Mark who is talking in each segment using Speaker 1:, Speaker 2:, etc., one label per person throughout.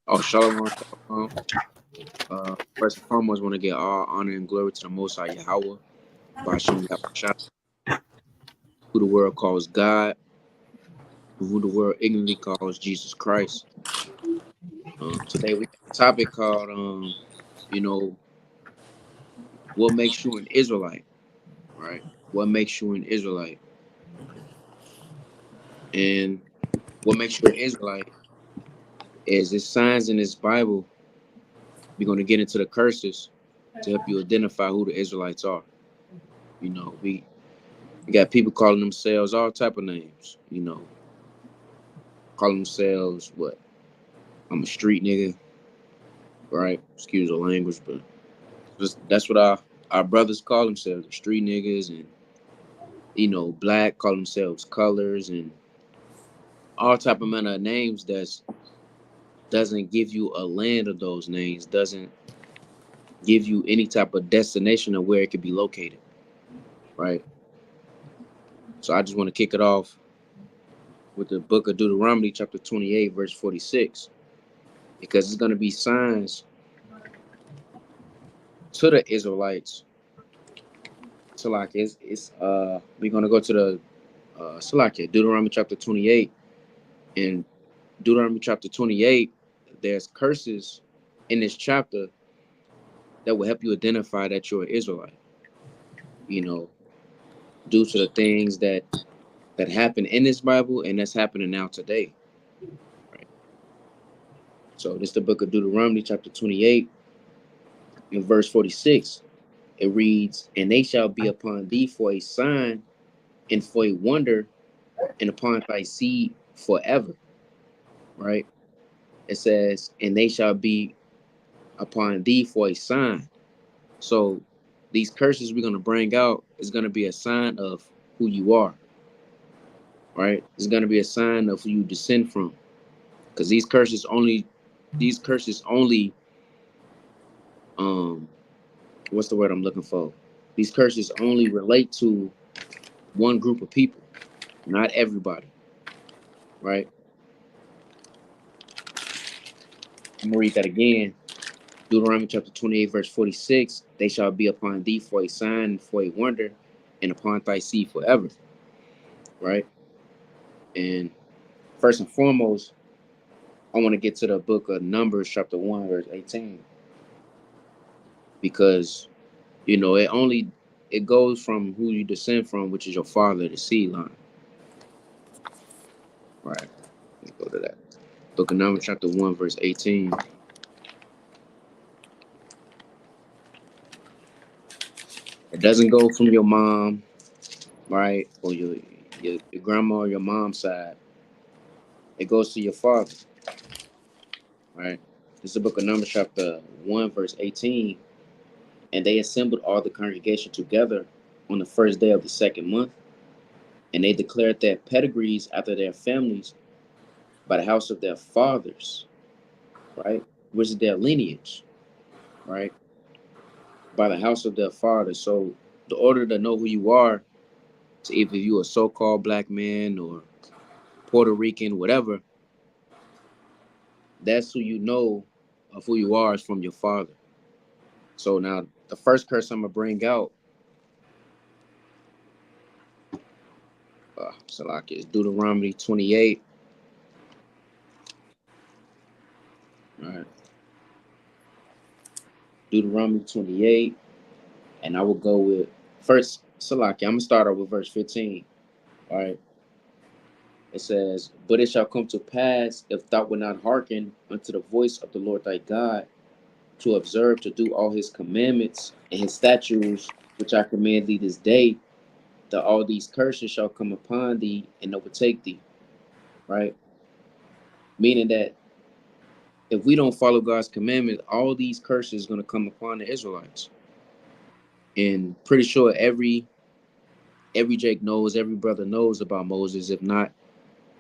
Speaker 1: Oh, shalom, shalom. First and foremost, want to get all honor and glory to the Most High Yahweh, Bashem Yahushua, who the world calls God, who the world ignorantly calls Jesus Christ. Today we have a topic called, you know, what makes you an Israelite, right? What makes you an Israelite? And what makes you an Israelite is there's signs in this Bible. We're going to get into the curses to help you identify who the Israelites are. You know, we got people calling themselves all type of names, calling themselves what? I'm a street nigga, right? Excuse the language, but that's what our brothers call themselves, the street niggas, and black call themselves colors and all type of manner of names that's doesn't give you a land of those names, doesn't give you any type of destination of where it could be located, right? So I just want to kick it off with the book of Deuteronomy, chapter 28, verse 46, because it's going to be signs to the Israelites. So like we're gonna go to the Deuteronomy chapter 28. In Deuteronomy chapter 28, there's curses in this chapter that will help you identify that you're an Israelite. Due to the things that happen in this Bible and that's happening now today. Right. So this is the book of Deuteronomy chapter 28 in verse 46. It reads, "And they shall be upon thee for a sign and for a wonder, and upon thy seed forever." Right? It says, "And they shall be upon thee for a sign." So these curses we're going to bring out is going to be a sign of who you are. Right? It's going to be a sign of who you descend from. Because these curses only what's the word I'm looking for? These curses only relate to one group of people, not everybody. Right? I'm gonna read that again. Deuteronomy chapter 28, verse 46. "They shall be upon thee for a sign and for a wonder, and upon thy seed forever." Right? And first and foremost, I want to get to the book of Numbers, chapter 1, verse 18. Because, it goes from who you descend from, which is your father, the seed line. Right. Let's go to that. Book of Numbers, chapter 1, verse 18. It doesn't go from your mom, right? Or your grandma or your mom's side. It goes to your father. Right? This is the book of Numbers, chapter 1, verse 18. "And they assembled all the congregation together on the first day of the second month, and they declared their pedigrees after their families by the house of their fathers," right? Which is their lineage, right? By the house of their fathers. So the order to know who you are, to either you a so-called black man or Puerto Rican, whatever, that's who you know of who you are is from your father. So now the first curse I'm gonna bring out, is Deuteronomy 28. All right. Deuteronomy 28. And I will go with first, Salaki. I'm going to start off with verse 15. All right. It says, "But it shall come to pass, if thou wilt not hearken unto the voice of the Lord thy God, to observe to do all his commandments and his statutes, which I command thee this day, that all these curses shall come upon thee and overtake thee." Right? Meaning that if we don't follow God's commandments, all these curses are going to come upon the Israelites. And pretty sure every Jake knows, every brother knows about Moses. If not,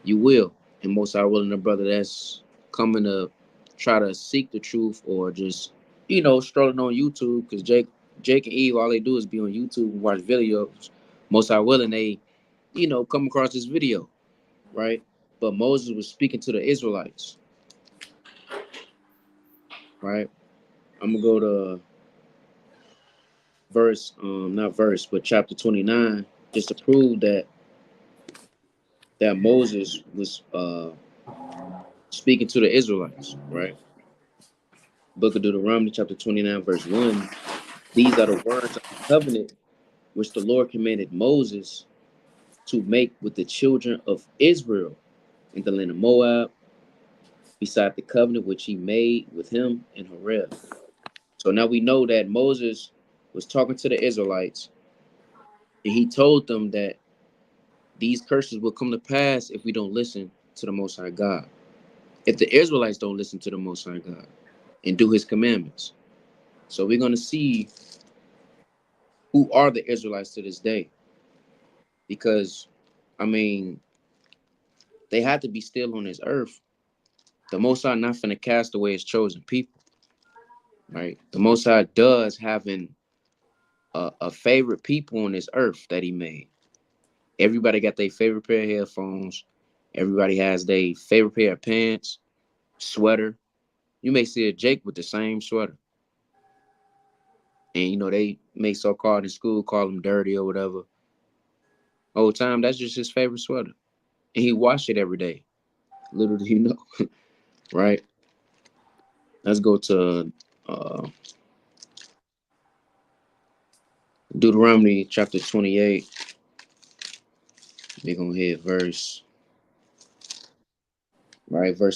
Speaker 1: you will. And most are willing, a brother that's coming to try to seek the truth or just, strolling on YouTube, because Jake and Eve, all they do is be on YouTube and watch videos. Most are willing, they, come across this video, right? but Moses was speaking to the Israelites, right? I'm gonna go to verse, not verse, but chapter 29, just to prove that Moses was speaking to the Israelites, right? Book of Deuteronomy, chapter 29, verse 1. These are the words of the covenant which the Lord commanded Moses to make with the children of Israel in the land of Moab, beside the covenant which he made with him in Horeb. So now we know that Moses was talking to the Israelites, and he told them that these curses will come to pass if we don't listen to the Most High God. If the Israelites don't listen to the Most High God and do his commandments. So we're going to see who are the Israelites to this day. Because, I mean, they had to be still on this earth. The Most High not finna cast away his chosen people, right? The Most High does having a favorite people on this earth that he made. Everybody got their favorite pair of headphones. Everybody has their favorite pair of pants, sweater. You may see a Jake with the same sweater. And, you know, they may so-called in school call him dirty or whatever. Whole time, that's just his favorite sweater. And he washed it every day. Little do you know, right? Let's go to Deuteronomy chapter 28. We're going to hit verse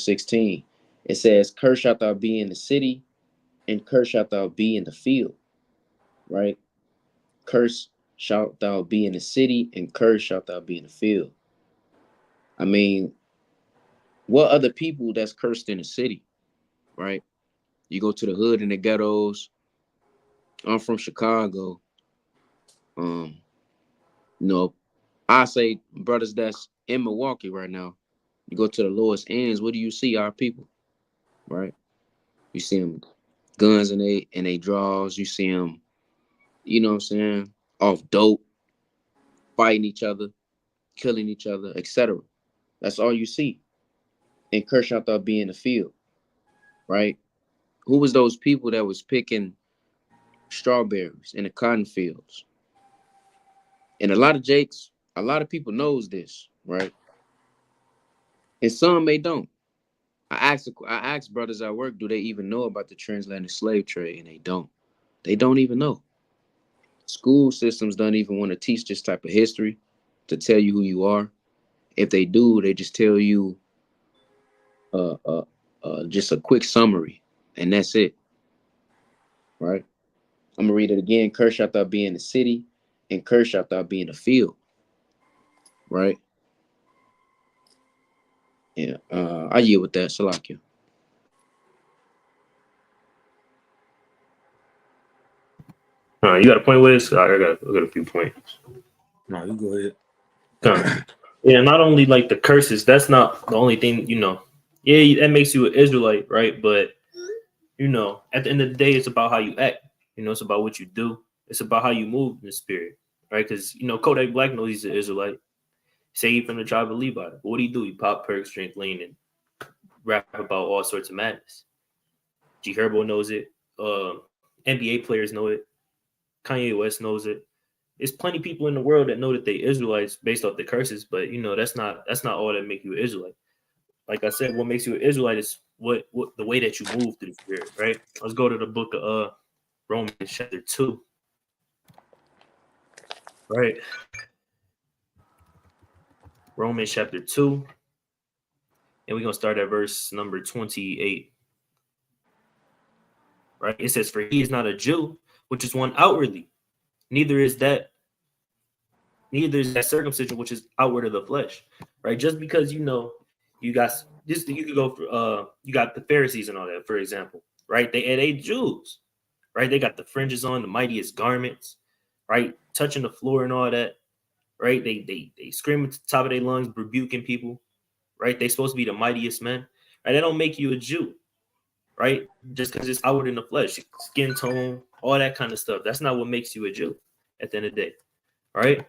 Speaker 1: 16. It says, "Cursed shalt thou be in the city, and cursed shalt thou be in the field," right? Cursed shalt thou be in the city, and cursed shalt thou be in the field. I mean, what other people that's cursed in the city, right? You go to the hood and the ghettos. I'm from Chicago. You know, I say brothers that's in Milwaukee right now. You go to the lowest ends. What do you see? Our people, right? You see them guns in they draws. You see them, you know what I'm saying, off dope, fighting each other, killing each other, etc. That's all you see. And Kershaw thought be in the field, right? Who was those people that was picking strawberries in the cotton fields? And a lot of people knows this, right? And some may don't. I asked brothers at work, do they even know about the transatlantic slave trade? And they don't. They don't even know. School systems don't even want to teach this type of history to tell you who you are. If they do, they just tell you just a quick summary, and that's it, right? I'm gonna read it again. Curse shalt thou be in the city, and curse shalt thou be in the field, right? Yeah, I yield with that. Salakia.
Speaker 2: You got a point with this? I got a few points.
Speaker 3: No, you go ahead.
Speaker 2: Yeah, not only like the curses, that's not the only thing, you know. Yeah, that makes you an Israelite, right? But you know, at the end of the day, it's about how you act. You know, it's about what you do. It's about how you move in the spirit, right? Because you know, Kodak Black knows he's an Israelite. Say he from the tribe of Levi. But what do? He pop perks, drink lean, and rap about all sorts of madness. G Herbo knows it. NBA players know it. Kanye West knows it. There's plenty of people in the world that know that they Israelites based off the curses, but you know that's not all that make you an Israelite. Like I said, what makes you an Israelite is what the way that you move through the spirit, right? Let's go to the book of Romans chapter 2. Right. Romans chapter 2. And we're gonna start at verse number 28. Right. It says, "For he is not a Jew, which is one outwardly, neither is that circumcision which is outward of the flesh." Right. Just because you know you got this, you could go for you got the Pharisees and all that, for example. Right. They Jews, right? They got the fringes on, the mightiest garments, right? Touching the floor and all that, right? They scream at the top of their lungs, rebuking people, right? They supposed to be the mightiest men, right? That don't make you a Jew, right? Just because it's outward in the flesh, skin tone, all that kind of stuff. That's not what makes you a Jew at the end of the day, right?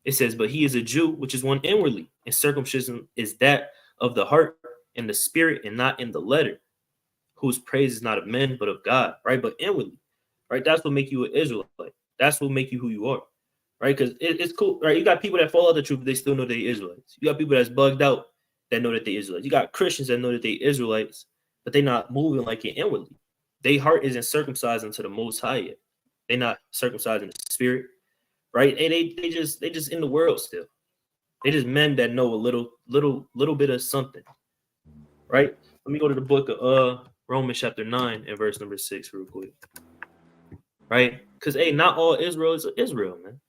Speaker 2: It says, but he is a Jew, which is one inwardly, and circumcision is that of the heart and the spirit, and not in the letter, whose praise is not of men, but of God, right? But inwardly, right? That's what make you an Israelite. That's what make you who you are, right? Because it's cool, right? You got people that follow the truth, but they still know they Israelites. You got people that's bugged out that know that they Israelites. You got Christians that know that they Israelites, but they not moving like it inwardly. Their heart isn't circumcised unto the Most High yet. They're not circumcised in the spirit, right? And they just in the world still. They just men that know a little bit of something, right? Let me go to the book of Romans chapter 9 and verse number 6 real quick, right? Because not all Israel is Israel, man.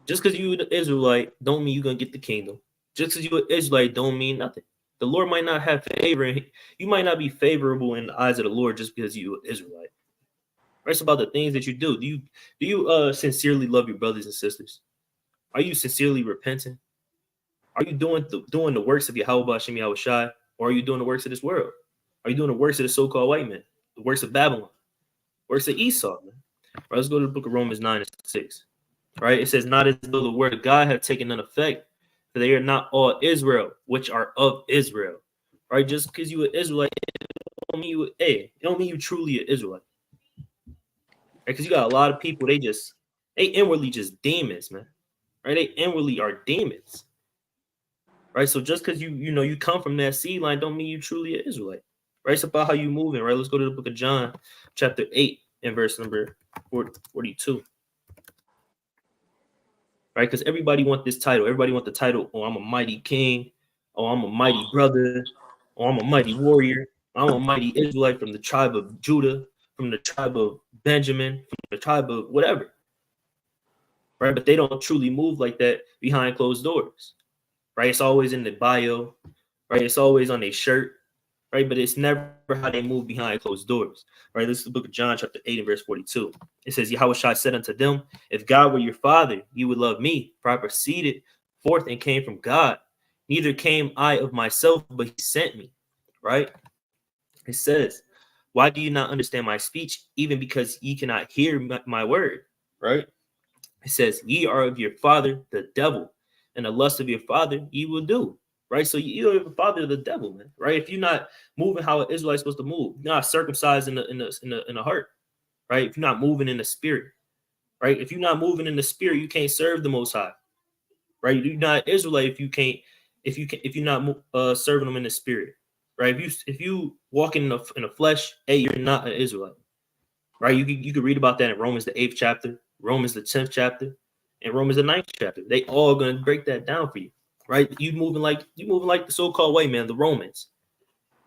Speaker 2: Just because you an Israelite don't mean you're gonna get the kingdom. Just because you an Israelite don't mean nothing. The Lord might not have favor, and you might not be favorable in the eyes of the Lord just because you an Israelite. Right? It's about the things that you do. Do you sincerely love your brothers and sisters? Are you sincerely repenting? Are you doing the works of Yahweh Shem Yahweh Shai, or are you doing the works of this world? Are you doing the works of the so-called white man, the works of Babylon, works of Esau? Man? Right, let's go to the book of Romans 9 and 6. Right, it says, not as though the word of God had taken none effect, for they are not all Israel, which are of Israel. Right, just because you an Israelite, it don't mean you truly an Israelite. Because you got a lot of people, they inwardly just demons, man. Right, they inwardly are demons. Right, so just because you come from that seed line don't mean you truly an Israelite. Right, it's about how you moving. Right, let's go to the book of John, chapter 8, and verse number 42. Right, because everybody want this title. Everybody want the title. Oh, I'm a mighty king. Oh, I'm a mighty brother. Oh, I'm a mighty warrior. I'm a mighty Israelite from the tribe of Judah, from the tribe of Benjamin, from the tribe of whatever. Right, but they don't truly move like that behind closed doors. Right, it's always in the bio. Right, it's always on their shirt. Right, but it's never how they move behind closed doors. Right, this is the book of John, chapter 8, and verse 42. It says, Yahweh Shai said unto them, if God were your father, you would love me, for I proceeded forth and came from God. Neither came I of myself, but he sent me. Right, it says, why do you not understand my speech, even because ye cannot hear my word? Right, it says, ye are of your father, the devil, and the lust of your father ye will do. Right, so you're the father of the devil, man. Right, if you're not moving how an Israelite's supposed to move, you're not circumcised in the heart. Right, if you're not moving in the spirit, right, if you're not moving in the spirit, you can't serve the Most High. Right, you're not Israelite if you're not serving them in the spirit. Right, if you walk in the flesh, you're not an Israelite. Right, you could read about that in Romans the 8th chapter, Romans the 10th chapter, and Romans the 9th chapter. They all gonna break that down for you. Right, you moving like the so-called white man, the Romans.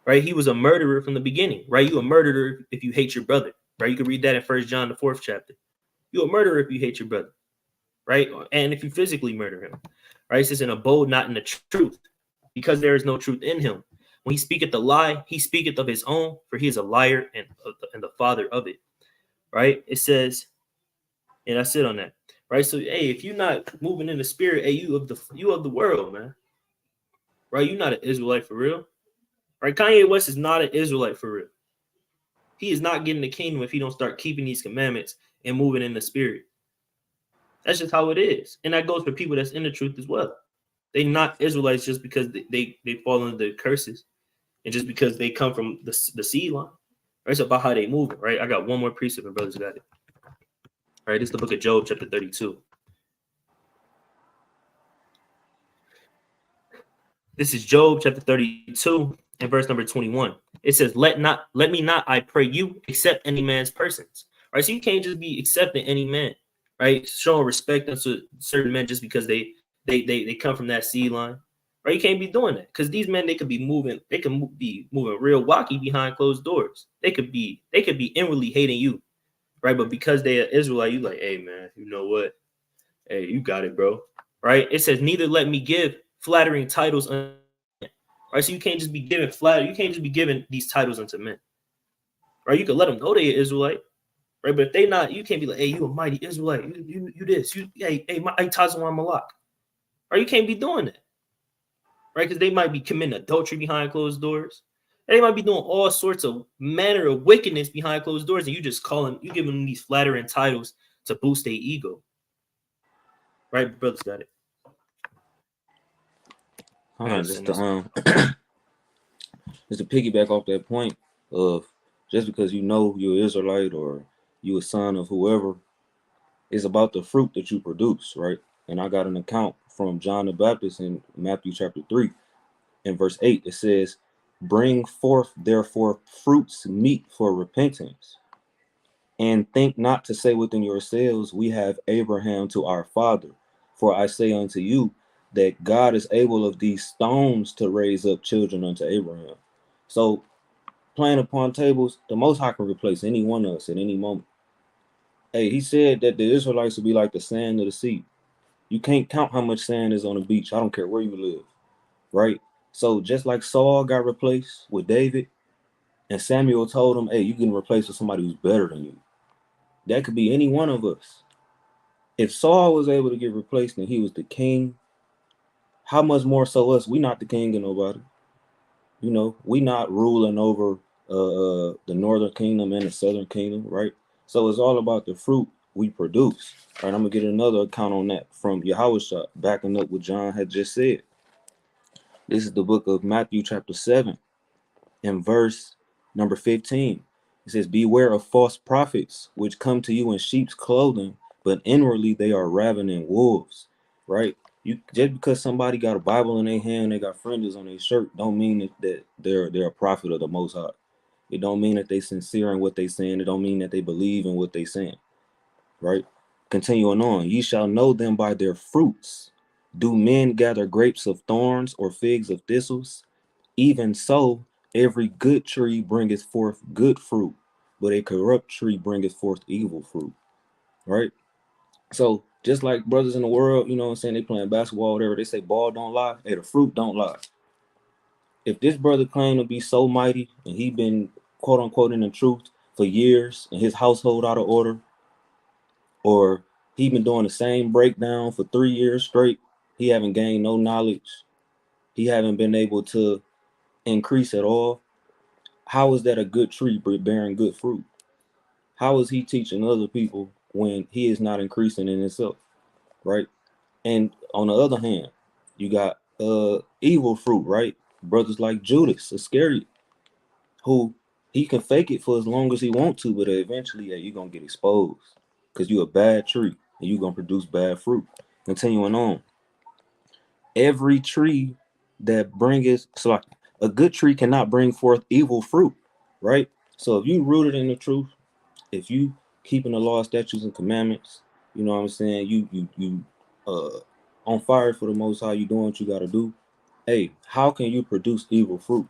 Speaker 2: Right, he was a murderer from the beginning. Right, you a murderer if you hate your brother. Right, you can read that in 1 John the 4th chapter. You a murderer if you hate your brother. Right, and if you physically murder him. Right, it says, and abode not in the truth, because there is no truth in him. When he speaketh the lie, he speaketh of his own, for he is a liar and the father of it. Right, it says, and I sit on that. Right, so if you're not moving in the spirit, you of the world, man. Right, you're not an Israelite for real. Right, Kanye West is not an Israelite for real. He is not getting the kingdom if he don't start keeping these commandments and moving in the spirit. That's just how it is, and that goes for people that's in the truth as well. They not Israelites just because they fall under the curses, and just because they come from the seed line. Right, it's about how they move. Right, I got one more precept, and brothers got it. All right, this is the book of Job, chapter 32. This is Job, chapter 32, and verse number 21. It says, let me not, I pray you, accept any man's persons. Right, so you can't just be accepting any man. Right, showing respect to certain men just because they come from that seed line. Right, you can't be doing that because these men, they could be moving real wacky behind closed doors. They could be inwardly hating you. Right, but because they are Israelite, you like, hey man, you know what? Hey, you got it, bro. Right, it says, neither let me give flattering titles. Right, so you can't just be giving you can't just be giving these titles unto men. Right, you can let them know they are Israelite. Right, but if they not, you can't be like, hey, you a mighty Israelite. You this. Hey, my Tazwan Malak. Right, you can't be doing that. Right, because they might be committing adultery behind closed doors. They might be doing all sorts of manner of wickedness behind closed doors, and you giving them these flattering titles to boost their ego. Right, brothers got it.
Speaker 3: Hold on, just
Speaker 2: Send us.
Speaker 3: to just to piggyback off that point of just because you know you're Israelite or you a son of whoever, it's about the fruit that you produce, right? And I got an account from John the Baptist in Matthew chapter 3 and verse 8. It says, "Bring forth therefore fruits meet for repentance, and think not to say within yourselves, we have Abraham to our father. For I say unto you that God is able of these stones to raise up children unto Abraham." So playing upon tables, the Most High can replace any one of us at any moment. Hey, he said that the Israelites will be like the sand of the sea. You can't count how much sand is on the beach. I don't care where you live, right? So just like Saul got replaced with David, and Samuel told him, hey, you can replace with somebody who's better than you. That could be any one of us. If Saul was able to get replaced and he was the king, how much more so us? We not the king of nobody. You know, we not ruling over the northern kingdom and the southern kingdom, right? So it's all about the fruit we produce. All right, I'm gonna get another account on that from Yahushua, backing up what John had just said. This is the book of Matthew, chapter 7, and verse number 15. It says, "Beware of false prophets, which come to you in sheep's clothing, but inwardly they are ravening wolves." Right? You just because somebody got a Bible in their hand, they got fringes on their shirt, don't mean that they're a prophet of the Most High. It don't mean that they sincere in what they saying. It don't mean that they believe in what they saying. Right? Continuing on, ye shall know them by their fruits. Do men gather grapes of thorns or figs of thistles? Even so, every good tree bringeth forth good fruit, but a corrupt tree bringeth forth evil fruit. Right? So just like brothers in the world, you know what I'm saying, they playing basketball, whatever, they say ball don't lie, hey, the fruit don't lie. If this brother claimed to be so mighty and he been quote unquote in the truth for years and his household out of order, or he been doing the same breakdown for 3 years straight, he haven't gained no knowledge, he haven't been able to increase at all, how is that a good tree bearing good fruit? How is he teaching other people when he is not increasing in himself, right? And on the other hand, you got evil fruit, right? Brothers like Judas Iscariot, who he can fake it for as long as he want to, but eventually you're gonna get exposed because you're a bad tree and you're gonna produce bad fruit. Continuing on, every tree that bringeth, so like a good tree cannot bring forth evil fruit, right? So if you rooted in the truth, if you keeping the law, statutes, and commandments, you know what I'm saying, you on fire for the Most High, you doing what you got to do. Hey, how can you produce evil fruit,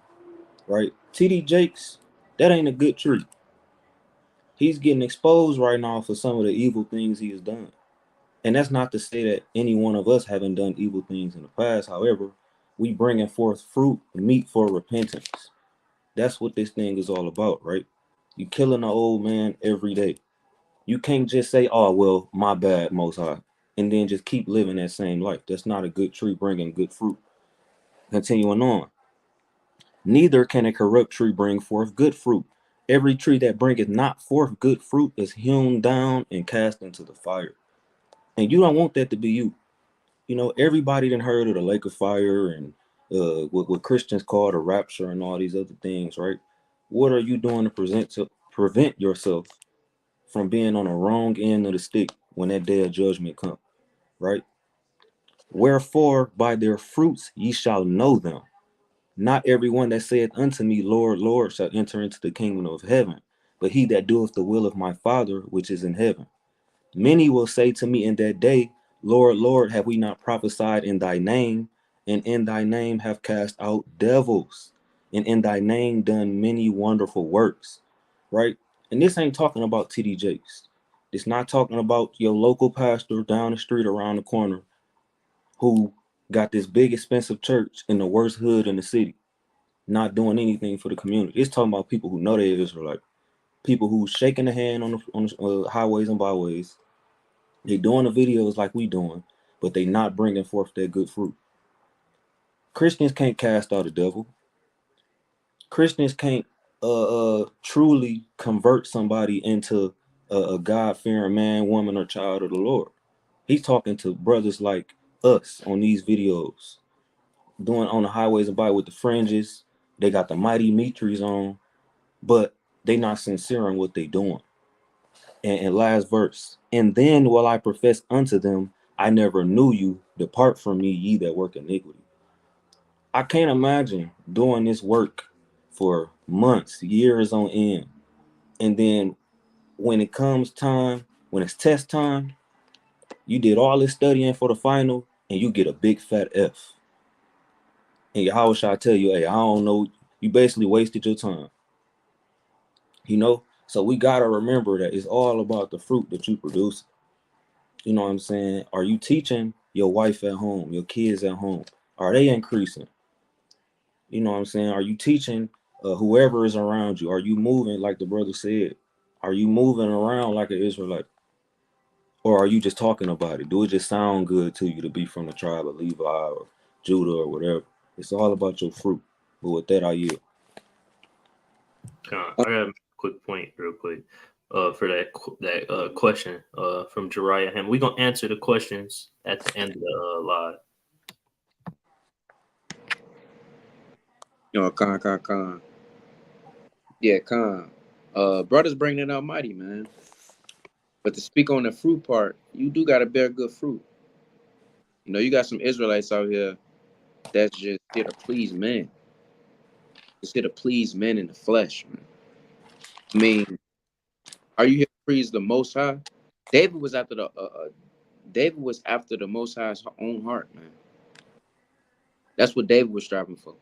Speaker 3: right? TD Jakes, that ain't a good tree. He's getting exposed right now for some of the evil things he has done. And that's not to say that any one of us haven't done evil things in the past. However, we bringing forth fruit, meat for repentance. That's what this thing is all about, right? You killing an old man every day. You can't just say, "Oh, well, my bad, Most High," and then just keep living that same life. That's not a good tree bringing good fruit. Continuing on, neither can a corrupt tree bring forth good fruit. Every tree that bringeth not forth good fruit is hewn down and cast into the fire. And you don't want that to be you. You know, everybody done heard of the lake of fire and what Christians call the rapture and all these other things, right? What are you doing to prevent yourself from being on the wrong end of the stick when that day of judgment comes, right? Wherefore by their fruits ye shall know them. Not everyone that saith unto me, Lord, Lord, shall enter into the kingdom of heaven, but he that doeth the will of my Father which is in heaven. Many will say to me in that day, Lord, Lord, have we not prophesied in thy name, and in thy name have cast out devils, and in thy name done many wonderful works, right? And this ain't talking about TD Jakes. It's not talking about your local pastor down the street around the corner who got this big expensive church in the worst hood in the city, not doing anything for the community. It's talking about people who know they're Israelite, people who shaking the hand on the highways and byways. They doing the videos like we doing, but they not bringing forth their good fruit. Christians can't cast out the devil. Christians can't truly convert somebody into a God-fearing man, woman, or child of the Lord. He's talking to brothers like us on these videos, doing on the highways and by with the fringes. They got the mighty Mitris on, but they not sincere in what they doing. And last verse, and then while I profess unto them, I never knew you. Depart from me, ye that work iniquity. I can't imagine doing this work for months, years on end, and then when it comes time, when it's test time, you did all this studying for the final, and you get a big fat F. And how should I tell you, hey, I don't know, you basically wasted your time. You know? So we gotta remember that it's all about the fruit that you produce. You know what I'm saying? Are you teaching your wife at home, your kids at home? Are they increasing? You know what I'm saying? Are you teaching whoever is around you? Are you moving like the brother said? Are you moving around like an Israelite? Or are you just talking about it? Do it just sound good to you to be from the tribe of Levi or Judah or whatever? It's all about your fruit. But with that, I yield.
Speaker 2: I got a quick point, real quick, for that question from Jariah Ham. We're gonna answer the questions at the end of the live.
Speaker 1: Con. Yeah, con. Brothers bring it almighty, man. But to speak on the fruit part, you do gotta bear good fruit. You know, you got some Israelites out here that's just here to please men. Just here to please men in the flesh, man. I mean, are you here to please the Most High? David was after the Most High's own heart, man. That's what David was striving for.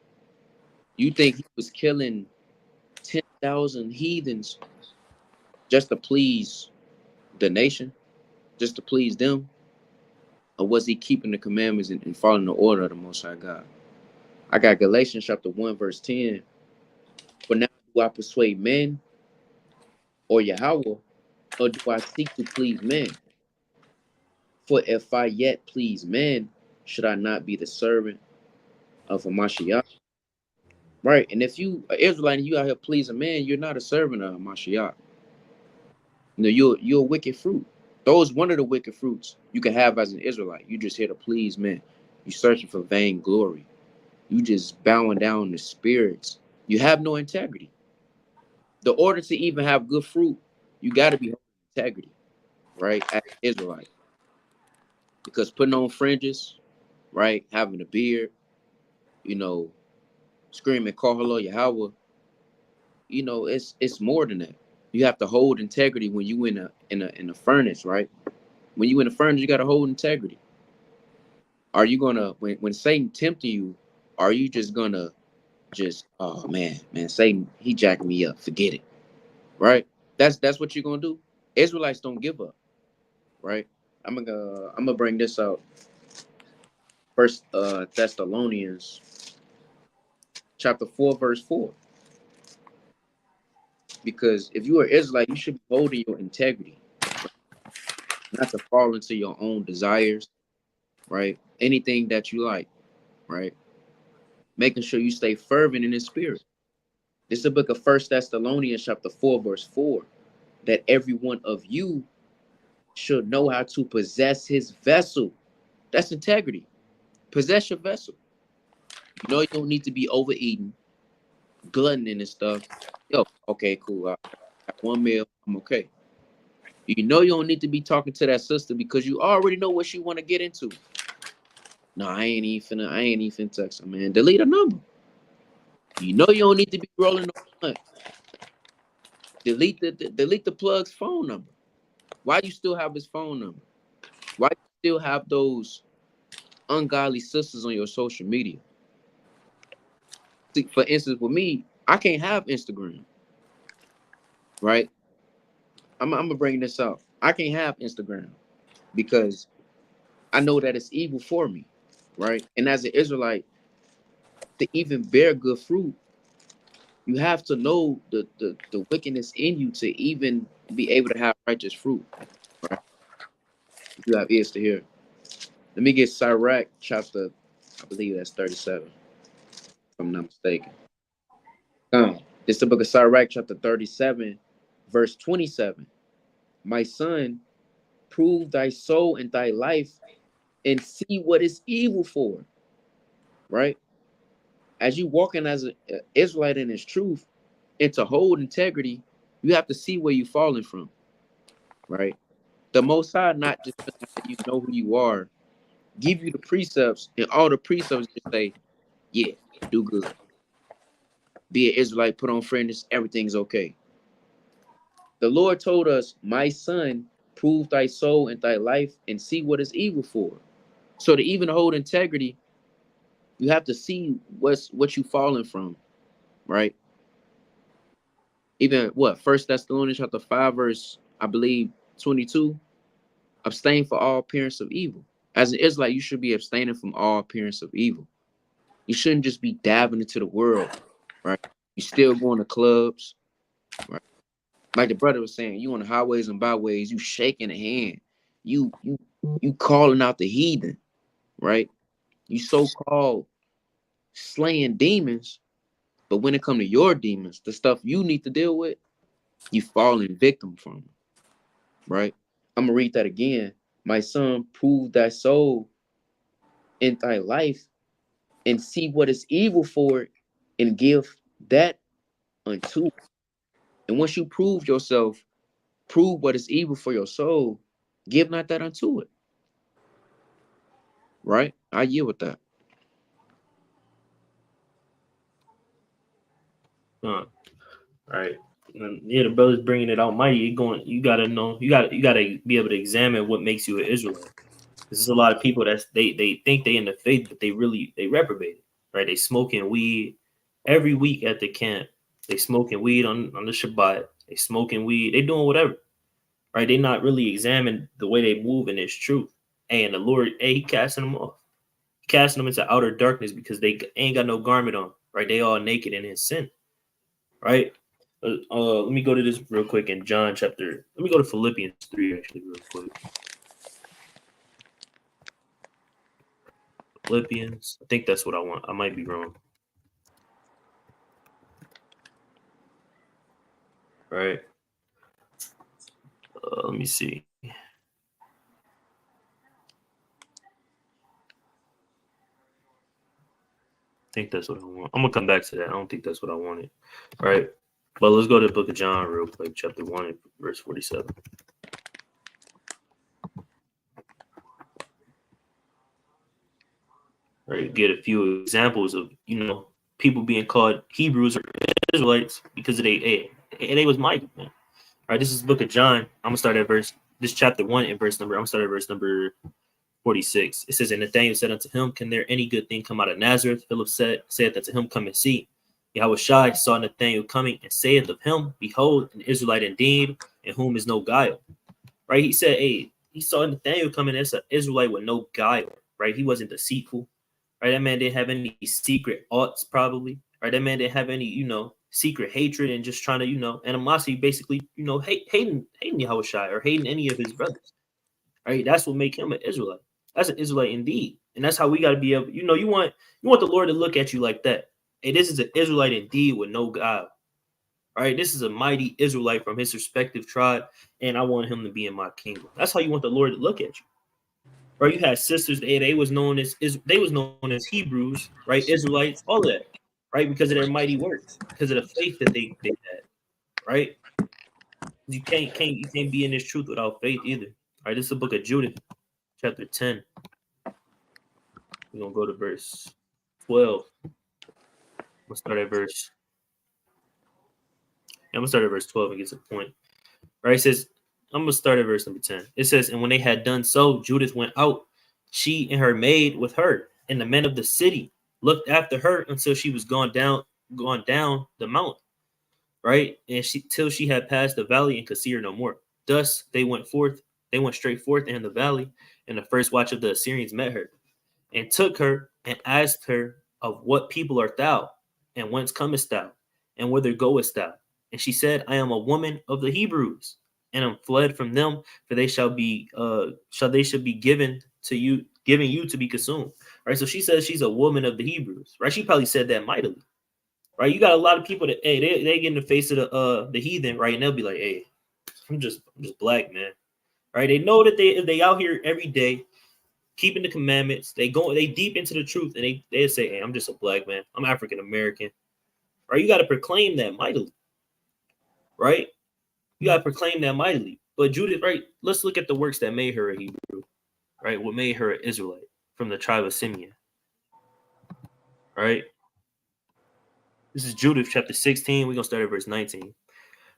Speaker 1: You think he was killing 10,000 heathens just to please the nation, just to please them? Or was he keeping the commandments and following the order of the Most High God? I got Galatians chapter 1, verse 10. For now do I persuade men or Yahweh, or do I seek to please men? For if I yet please men, should I not be the servant of a Mashiach? Right. And if you are Israelite and you out here pleasing man, you're not a servant of a Mashiach. You know, you're a wicked fruit. Those one of the wicked fruits you can have as an Israelite. You just here to please men. You searching for vain glory. You just bowing down to spirits. You have no integrity. The order to even have good fruit, you got to be holding integrity, right? As an Israelite, because putting on fringes, right, having a beard, you know, screaming "Call hello Yahweh," you know, it's more than that. You have to hold integrity when you in a furnace, right? When you in a furnace, you got to hold integrity. Are you gonna when Satan tempting you? Are you just gonna just oh man, Satan he jacking me up, forget it, right? That's what you're gonna do. Israelites don't give up, right? I'm gonna bring this out. First Thessalonians chapter 4 verse 4. Because if you are Israelite, you should be holding your integrity, not to fall into your own desires, right? Anything that you like, right? Making sure you stay fervent in the spirit. This is the book of First Thessalonians chapter 4 verse 4, that every one of you should know how to possess his vessel. That's integrity. Possess your vessel. You know you don't need to be overeating, gluttoning and stuff. Yo, okay, cool. I got one meal. I'm okay. You know you don't need to be talking to that sister because you already know what she want to get into. No, I ain't even finna text her, man. Delete a number. You know you don't need to be rolling no blunt. Delete the plug's phone number. Why you still have his phone number? Why you still have those ungodly sisters on your social media? See, for instance, with me, I can't have Instagram, right? I'm gonna bring this up. I can't have Instagram because I know that it's evil for me, right? And as an Israelite, to even bear good fruit, you have to know the wickedness in you to even be able to have righteous fruit, right? If you have ears to hear. Let me get Sirach chapter, I believe that's 37, if I'm not mistaken. This is the book of Sirach chapter 37, verse 27. My son, prove thy soul and thy life and see what is evil for. Right? As you walking as an Israelite in his truth and to hold integrity, you have to see where you're falling from. Right? The Most High not just gonna let you know who you are, give you the precepts, and all the precepts just say, yeah, do good. Be an Israelite, put on friendness, everything's okay. The Lord told us, my son, prove thy soul and thy life and see what is evil for. So to even hold integrity, you have to see what you falling from, right? Even what First Thessalonians chapter 5, verse I believe 22. Abstain for all appearance of evil. As an Israelite, you should be abstaining from all appearance of evil. You shouldn't just be dabbing into the world, right? You still going to clubs, right? Like the brother was saying, you on the highways and byways, you shaking a hand, you calling out the heathen, right? You so-called slaying demons, but when it come to your demons, the stuff you need to deal with, you falling victim from them, right? I'm gonna read that again. My son, prove thy soul in thy life and see what is evil for it and give that unto it. And once you prove yourself, prove what is evil for your soul, give not that unto it. Right? I yield with that.
Speaker 2: Right. And yeah, the brother's bringing it almighty. You going, you gotta know, you gotta be able to examine what makes you an Israelite. There's a lot of people that they think they in the faith, but they reprobate it. Right? They smoking weed every week at the camp. They smoking weed on the Shabbat. They smoking weed. They doing whatever. Right? They not really examining the way they move in this truth. And the Lord, he casting them off. He casting them into outer darkness because they ain't got no garment on. Right? They all naked in his sin. Right? Let me go to this real quick in John chapter. Let me go to Philippians 3 actually real quick. Philippians. I think that's what I want. I might be wrong. Right. Let me see. I think that's what I want. I'm gonna come back to that. I don't think that's what I wanted. All right. But let's go to the book of John real quick, chapter 1, verse 47. Right. Get a few examples of, people being called Hebrews or Israelites because they was mighty, man. All right, this is the book of John. I'm gonna start at this chapter 1 and verse number. I'm gonna start at verse number 46. It says, and Nathanael said unto him, can there any good thing come out of Nazareth? Philip saith unto him, come and see. Yahushua saw Nathanael coming and saith of him, behold, an Israelite indeed, in whom is no guile. Right? He said, hey, he saw Nathanael coming as an Israelite with no guile. Right? He wasn't deceitful. Right? That man didn't have any secret oughts, probably. Right? That man didn't have any, secret hatred and just trying to, animosity, basically, hating Yahushua or hating any of his brothers. Right? That's what make him an Israelite. That's an Israelite indeed. And that's how we got to be able, you want the Lord to look at you like that. Hey, this is an Israelite indeed with no God. All right, this is a mighty Israelite from his respective tribe, and I want him to be in my kingdom. That's how you want the Lord to look at you. Right? You had sisters, they was known as Hebrews, right? Israelites, all of that, right? Because of their mighty works, because of the faith that they had, right? You can't be in this truth without faith either. All right, this is the book of Judith, chapter 10. We're gonna go to verse 12. We'll start at verse. I'm gonna start at verse 12 and get to the point. Right? It says, I'm gonna start at verse number 10. It says, and when they had done so, Judith went out, she and her maid with her, and the men of the city looked after her until she was gone down the mount. Right? And till she had passed the valley and could see her no more. Thus they went straight forth in the valley, and the first watch of the Assyrians met her, and took her and asked her, of what people art thou? And whence comest thou? And whither goest thou? And she said, I am a woman of the Hebrews, and am fled from them, for they should be given you to be consumed. Right. So she says she's a woman of the Hebrews. Right. She probably said that mightily. Right. You got a lot of people that they get in the face of the heathen, right? And they'll be like, hey, I'm just black, man. right? They know that they out here every day keeping the commandments. They deep into the truth, and they say, "Hey, I'm just a black man. I'm African American." Right? You got to proclaim that mightily, right? You got to proclaim that mightily. But Judith, right? Let's look at the works that made her a Hebrew, right? What made her an Israelite from the tribe of Simeon, right? This is Judith chapter 16. We're gonna start at verse 19. All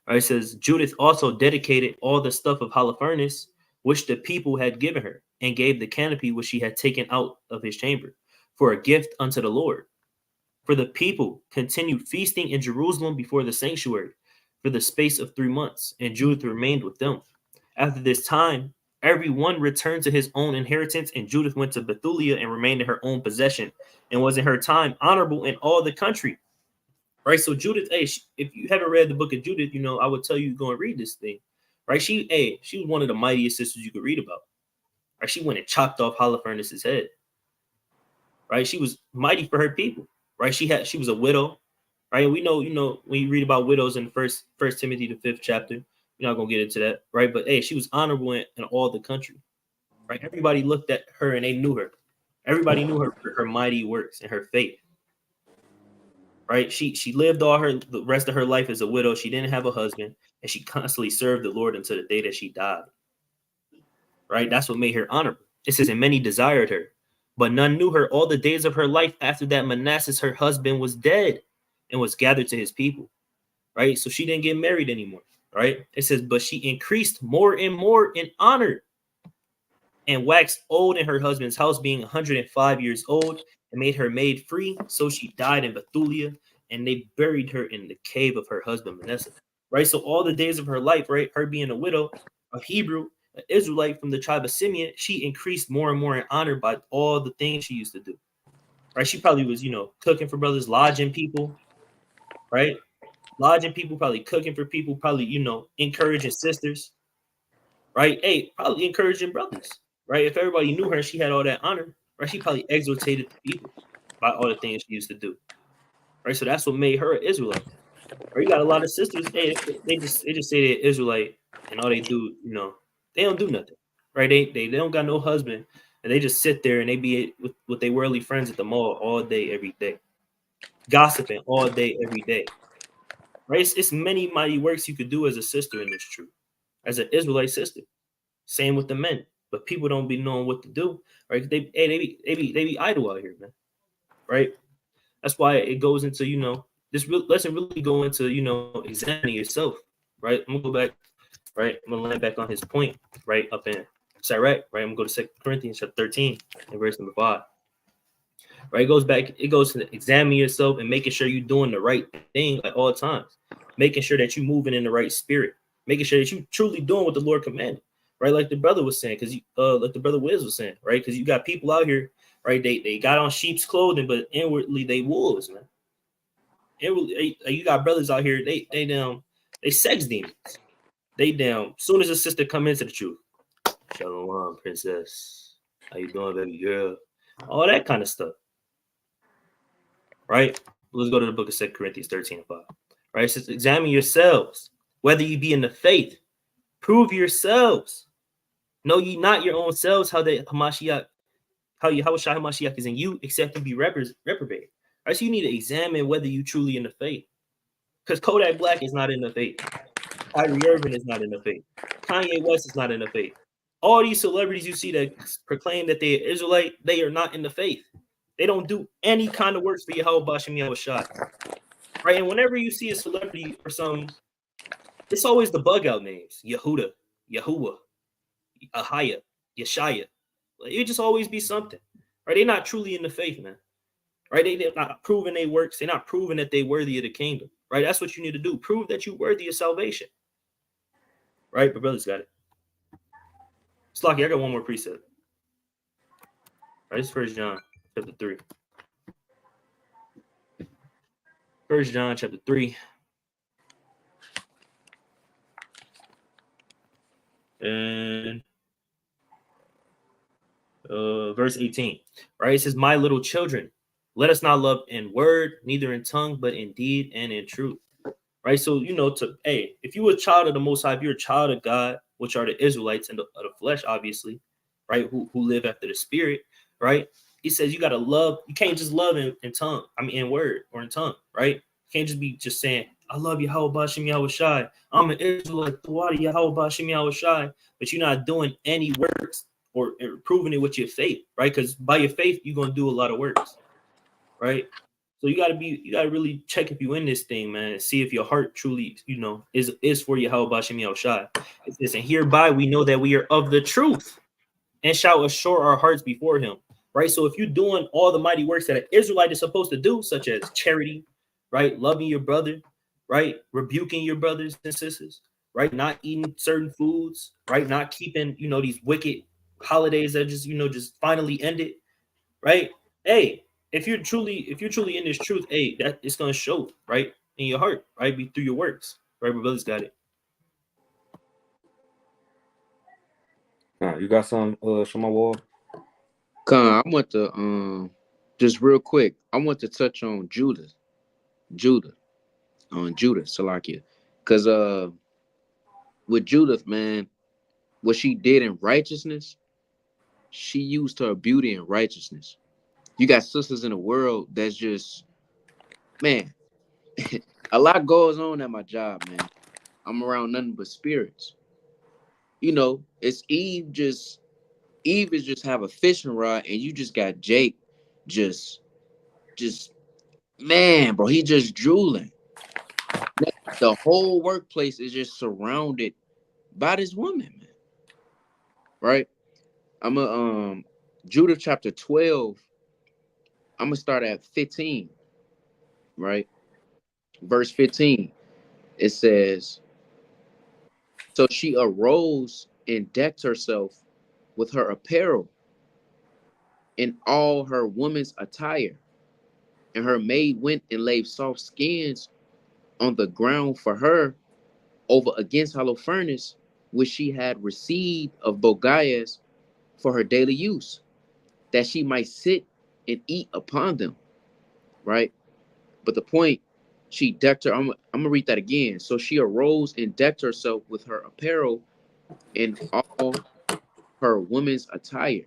Speaker 2: right, it says Judith also dedicated all the stuff of Holofernes, which the people had given her, and gave the canopy which she had taken out of his chamber for a gift unto the Lord. For the people continued feasting in Jerusalem before the sanctuary for the space of 3 months, and Judith remained with them. After this time, every one returned to his own inheritance, and Judith went to Bethulia and remained in her own possession, and was in her time honorable in all the country. Right? So Judith, hey, if you haven't read the book of Judith, I would tell you go and read this thing. Right? She was one of the mightiest sisters you could read about. Right? She went and chopped off Holofernes' head. Right? She was mighty for her people. Right? She was a widow. Right? We know, when you read about widows in First Timothy, the 5th chapter, we're not gonna get into that, right? But hey, she was honorable in all the country. Right? Everybody looked at her and they knew her. Everybody knew her for her mighty works and her faith. Right? She lived the rest of her life as a widow. She didn't have a husband, and she constantly served the Lord until the day that she died. Right? That's what made her honorable. It says, and many desired her, but none knew her all the days of her life after that Manasseh, her husband, was dead and was gathered to his people. Right? So she didn't get married anymore. Right? It says, but she increased more and more in honor and waxed old in her husband's house, being 105 years old, and made her maid free. So she died in Bethulia, and they buried her in the cave of her husband Manasseh. Right? So all the days of her life, right, her being a widow, a Hebrew, an Israelite from the tribe of Simeon, she increased more and more in honor by all the things she used to do. Right? She probably was, cooking for brothers, lodging people, right? Lodging people, probably cooking for people, probably, encouraging sisters, right? Hey, probably encouraging brothers, right? If everybody knew her and she had all that honor, right? She probably exhortated the people by all the things she used to do, right? So that's what made her an Israelite. Or you got a lot of sisters, hey, they just say they're Israelite and all they do, they don't do nothing, right? They don't got no husband and they just sit there and they be with their worldly friends at the mall all day, every day, gossiping all day, every day. Right? It's many mighty works you could do as a sister in this truth, as an Israelite sister. Same with the men, but people don't be knowing what to do. Right? They be idle out here, man. Right? That's why it goes into this lesson really go into examining yourself. Right? I'm gonna go back. Right? I'm gonna land back on his point. Right up in Sirach. Right? I'm gonna go to 2 Corinthians chapter 13 and verse number 5. Right? It goes to examine yourself and making sure you're doing the right thing at all times, making sure that you're moving in the right spirit, making sure that you're truly doing what the Lord commanded, right? Like the brother was saying, because like the brother Wiz was saying, right? Because you got people out here, right? They got on sheep's clothing, but inwardly they wolves, man. Inwardly, you got brothers out here, they sex demons. They down. Soon as a sister come into the truth, shalom, princess, how you doing, baby girl? All that kind of stuff. Right? Let's go to the book of 2 Corinthians 13 and 5. Right? It says, examine yourselves, whether you be in the faith. Prove yourselves. Know ye not your own selves how Hamashiach is in you, except you be reprobate. Right? So you need to examine whether you truly in the faith. Because Kodak Black is not in the faith. Kyrie Irving is not in the faith. Kanye West is not in the faith. All these celebrities you see that proclaim that they're Israelite, they are not in the faith. They don't do any kind of works for Yahweh Bashim Yahushua. Right? And whenever you see a celebrity or some, it's always the bug out names. Yehuda, Yahuwah, Ahaya, Yeshaya. Like, it just always be something. Right? They're not truly in the faith, man. Right? They're not proving their works. They're not proving that they're worthy of the kingdom. Right? That's what you need to do. Prove that you're worthy of salvation. Right? But brothers got it. Slocky, I got one more precept. Right? It's 1 John chapter 3. 1 John chapter 3. And verse 18. Right? It says, my little children, let us not love in word, neither in tongue, but in deed and in truth. Right? So, if you're a child of the Most High, if you're a child of God, which are the Israelites and of the flesh, obviously, right? Who live after the spirit, right? He says you gotta love. You can't just love in tongue. I mean, in word or in tongue, right? You can't just be just saying, "I love you, how about Shem Yahushai? I'm an Israelite, Thawadi, how about Shem Yahushai?" But you're not doing any works or proving it with your faith, right? Because by your faith, you're gonna do a lot of works, right? So you gotta really check if you in this thing, man, and see if your heart truly, is for you. How about Shem Yahushai? It says, and hereby we know that we are of the truth and shall assure our hearts before him. Right. So if you're doing all the mighty works that an Israelite is supposed to do, such as charity, right, loving your brother, right, rebuking your brothers and sisters, right, not eating certain foods, right, not keeping, these wicked holidays that just finally ended, right? Hey, if you're truly in this truth, hey, that it's gonna show, right, in your heart, right, be through your works, right? My brother's got it.
Speaker 3: You got some Shema Wall?
Speaker 1: Con, I want to just real quick, I want to touch on Judah, on Judah, Salakia. Cause with Judith, man, what she did in righteousness, she used her beauty in righteousness. You got sisters in the world that's just, man, a lot goes on at my job, man. I'm around nothing but spirits. It's Eve is just have a fishing rod, and you just got Jake just just man, bro, he just drooling. The whole workplace is just surrounded by this woman, man. Right? I'm a Judith chapter 12. I'm gonna start at 15, right? Verse 15. It says, so she arose and decked herself with her apparel in all her woman's attire, and her maid went and laid soft skins on the ground for her over against Holofernes, which she had received of Bogias for her daily use, that she might sit and eat upon them, right? But the point, she decked her, I'm gonna read that again. So she arose and decked herself with her apparel in all her woman's attire.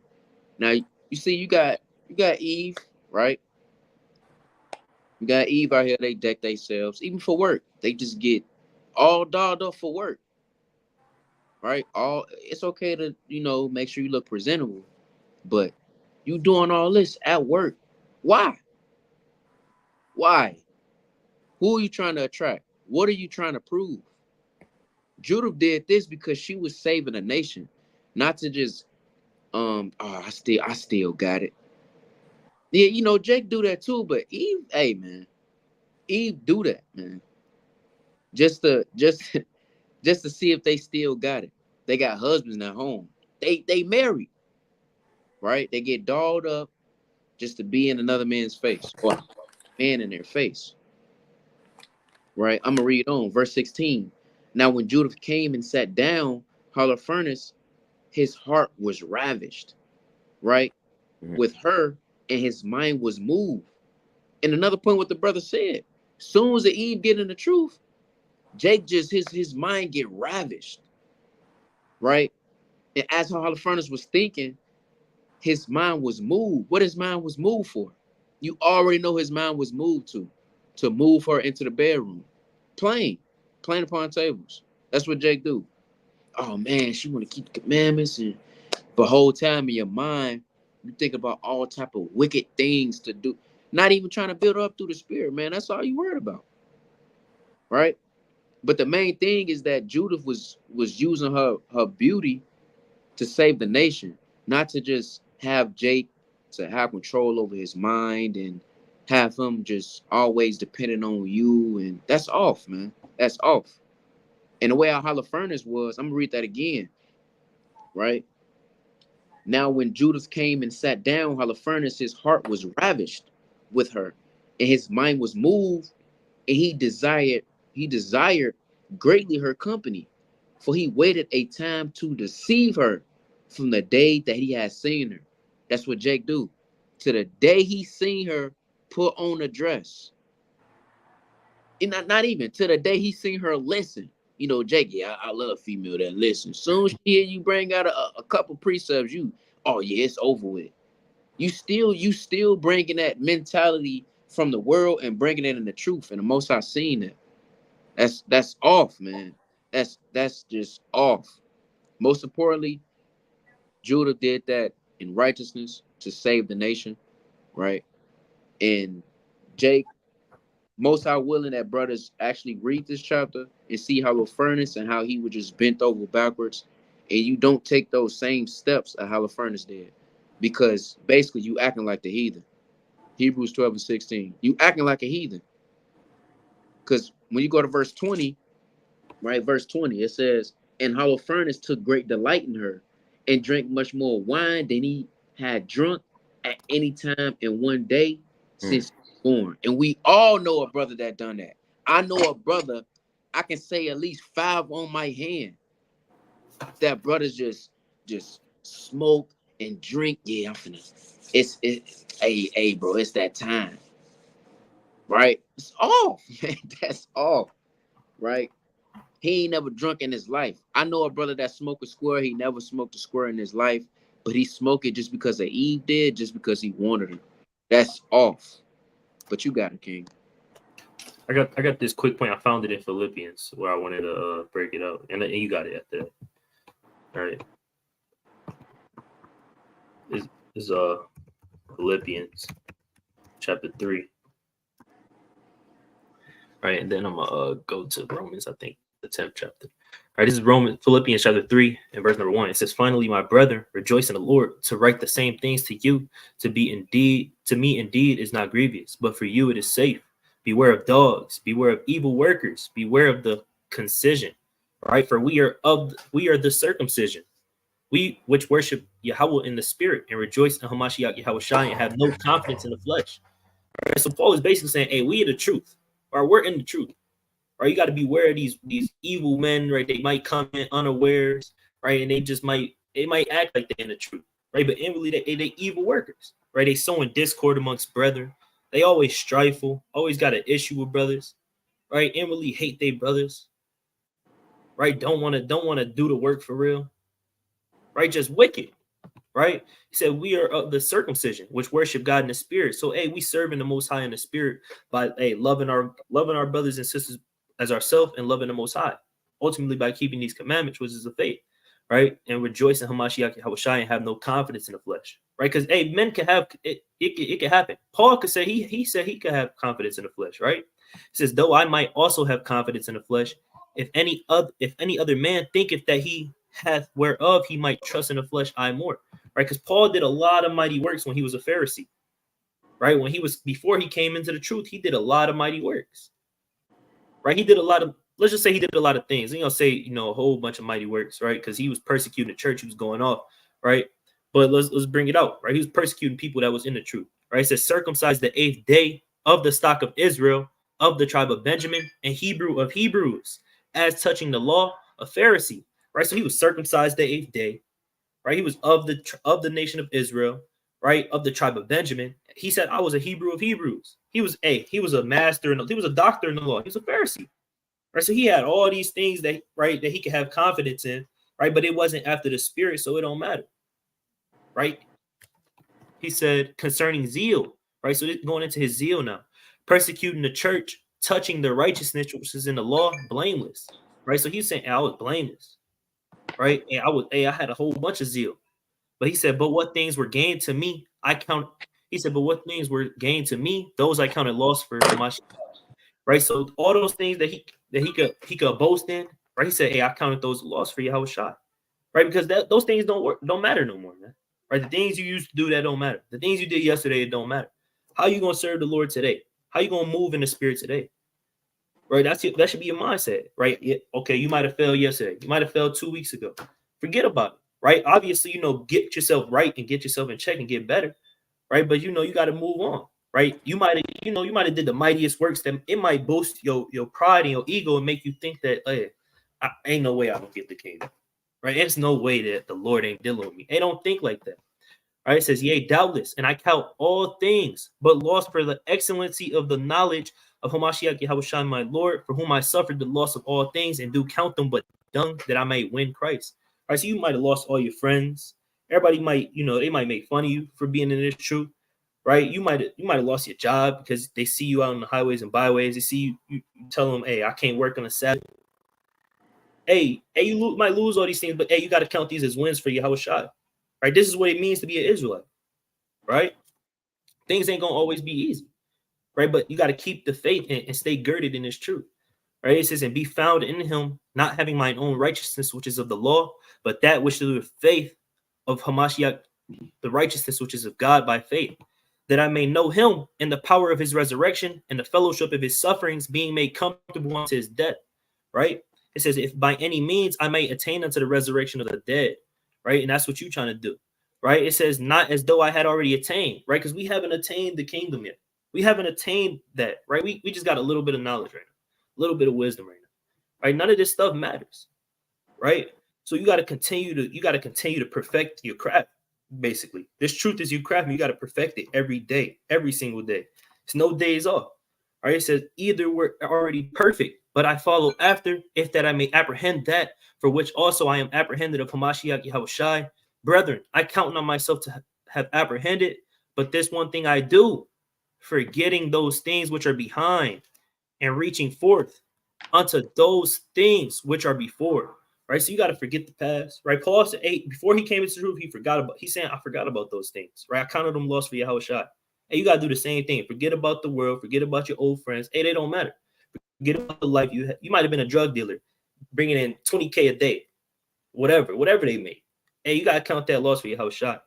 Speaker 1: Now you see, you got Eve, right? You got Eve out here, they deck themselves, even for work. They just get all dolled up for work, right? All it's okay to, make sure you look presentable, but you doing all this at work. Why? Why? Who are you trying to attract? What are you trying to prove? Judith did this because she was saving a nation, not to just I still got it. Yeah, Jake do that too, but Eve, hey man, Eve do that, man. Just to just just to see if they still got it. They got husbands at home. They married, right? They get dolled up just to be in another man's face or man in their face, right? I'm gonna read on verse 16. Now, when Judith came and sat down, Holofernes, his heart was ravished, right, with her, and his mind was moved. And another point, what the brother said: soon as the Eve get in the truth, Jake just his mind get ravished, right? And as Holofernes was thinking, his mind was moved. What his mind was moved for? You already know his mind was moved to move her into the bedroom, playing upon tables. That's what Jake do. Oh man, she want to keep the commandments, and but whole time in your mind, you think about all type of wicked things to do. Not even trying to build her up through the spirit, man. That's all you worried about, right? But the main thing is that Judith was using her beauty to save the nation, not to just have Jake to have control over his mind and have him just always depending on you. And that's off, man. That's off. And the way our Holofernes was, I'm gonna read that again, right? Now, when Judas came and sat down, Holofernes, his heart was ravished with her, and his mind was moved, and he desired greatly her company, for he waited a time to deceive her from the day that he had seen her. That's what Jake do. To the day he seen her put on a dress. And not even to the day he seen her listen. You know, Jake, yeah, I love female that listen. Soon as she hear you bring out a couple precepts, oh yeah, it's over with. You still bringing that mentality from the world and bringing it in the truth. And the most I've seen it, that's off, man. That's just off. Most importantly, Judah did that in righteousness to save the nation, right? And Jake, most I willing that brothers actually read this chapter and see Holofernes and how he was just bent over backwards, and you don't take those same steps that Holofernes did, because basically you acting like the heathen. Hebrews 12 and 16. You acting like a heathen. Because when you go to verse 20, right? Verse 20, it says, and Holofernes took great delight in her and drank much more wine than he had drunk at any time in one day
Speaker 3: Mm.
Speaker 1: since he was born. And we all know a brother that done that. I know a brother, I can say at least 5 on my hand. That brothers just smoke and drink. Yeah, I'm finna. Hey, bro, it's that time. Right? It's off, man. That's off. Right? He ain't never drunk in his life. I know a brother that smoked a square. He never smoked a square in his life, but he smoked it just because of Eve did, just because he wanted it. That's off. But you got it, King.
Speaker 2: I got this quick point. I found it in Philippians where I wanted to break it out, and you got it at that. All right. Is Philippians chapter 3. Right, and then I'm gonna go to Romans, I think the 10th chapter. All right, this is Philippians chapter 3 and verse number 1. It says, finally, my brethren, rejoice in the Lord. To write the same things to you, to me indeed is not grievous, but for you it is safe. Beware of dogs, beware of evil workers, beware of the concision. Right, for we are the circumcision, we which worship Yahweh in the spirit and rejoice in Hamashiach Yahushua and have no confidence in the flesh. Right, so Paul is basically saying, hey, we are the truth, or we're in the truth. Right, you got to beware of these evil men, right? They might come in unawares, right? And they might act like they're in the truth, right? But inwardly they evil workers, right? They sowing discord amongst brethren. They always strifeful, always got an issue with brothers, right? Inwardly hate their brothers, right? Don't want to do the work for real, right? Just wicked, right? He said we are of the circumcision, which worship God in the spirit. So hey, we serving the Most High in the spirit by loving our brothers and sisters as ourselves and loving the Most High, ultimately by keeping these commandments, which is the faith, right? And rejoice in Hamashiach Yahushua and have no confidence in the flesh, right? Because hey, men can have it. It can happen. Paul could say he said he could have confidence in the flesh, right? He says, though I might also have confidence in the flesh, if any other man thinketh that he hath whereof he might trust in the flesh, I more, right? Because Paul did a lot of mighty works when he was a Pharisee, right? Before he came into the truth, he did a lot of mighty works. Right, he did a lot of. Let's just say he did a lot of things. You know, say a whole bunch of mighty works, right? Because he was persecuting the church. He was going off, right? But let's bring it out, right? He was persecuting people that was in the truth, right? It says, circumcised the 8th day of the stock of Israel, of the tribe of Benjamin, and Hebrew of Hebrews, as touching the law, a Pharisee, right? So he was circumcised the 8th day, right? He was of the nation of Israel, right? Of the tribe of Benjamin. He said, I was a Hebrew of Hebrews. He was a master, he was a doctor in the law. He was a Pharisee, right? So he had all these things that he could have confidence in, right? But it wasn't after the spirit, so it don't matter, right? He said concerning zeal, right? So going into his zeal now, persecuting the church, touching the righteousness which is in the law, blameless, right? So he's saying, I was blameless, right? And I had a whole bunch of zeal. But he said, but what things were gained to me, but what things were gained to me, those I counted loss for my, right? So all those things that he could boast in, right? He said, hey, I counted those loss for Yahushua, right? Because those things don't matter no more, man. Right? The things you used to do that don't matter. The things you did yesterday, it don't matter. How you gonna serve the Lord today? How you gonna move in the spirit today? Right? That should be your mindset, right? Yeah, okay, you might have failed yesterday. You might have failed 2 weeks ago. Forget about it. Right? Obviously, get yourself right and get yourself in check and get better, right? But you got to move on, right? You might have did the mightiest works that it might boost your pride and your ego and make you think that, hey, ain't no way I don't get the kingdom, right? There's no way that the Lord ain't dealing with me. They don't think like that, right? It says, yea, doubtless, and I count all things but lost for the excellency of the knowledge of Hamashiach Yahushua my Lord, for whom I suffered the loss of all things, and do count them but dung, that I may win Christ. All right, so you might have lost all your friends. Everybody might, they might make fun of you for being in this truth, right? You might have lost your job because they see you out on the highways and byways. They see you tell them, hey, I can't work on a Sabbath. Hey, you might lose all these things, but hey, you got to count these as wins for Yahushua, right? This is what it means to be an Israelite, right? Things ain't gonna always be easy, right? But you got to keep the faith and stay girded in this truth, right? It says, and be found in him, not having mine own righteousness, which is of the law, but that which is of faith of Hamashiach, the righteousness which is of God by faith, that I may know him and the power of his resurrection and the fellowship of his sufferings, being made comfortable unto his death, right? It says, if by any means I may attain unto the resurrection of the dead, right? And that's what you're trying to do, right? It says, not as though I had already attained, right? Because we haven't attained the kingdom yet. We haven't attained that, right? We just got a little bit of knowledge right now, a little bit of wisdom right now, right? None of this stuff matters, right? So you got to continue to perfect your craft. Basically, this truth is you craft, and you got to perfect it every day, every single day. It's no days off. All right, it says, either we're already perfect, but I follow after, if that I may apprehend that for which also I am apprehended of Hamashiach Yahushai. Brethren, I count on myself to have apprehended, but this one thing I do, forgetting those things which are behind and reaching forth unto those things which are before. Right, so you got to forget the past, right? Paul said, hey, before he came into the truth, he's saying, I forgot about those things, right? I counted them lost for Yahushua. Hey, you got to do the same thing. Forget about the world, forget about your old friends. Hey, they don't matter. Forget about the life you had. You might have been a drug dealer, bringing in 20K a day, whatever they made. Hey, you got to count that loss for Yahushua,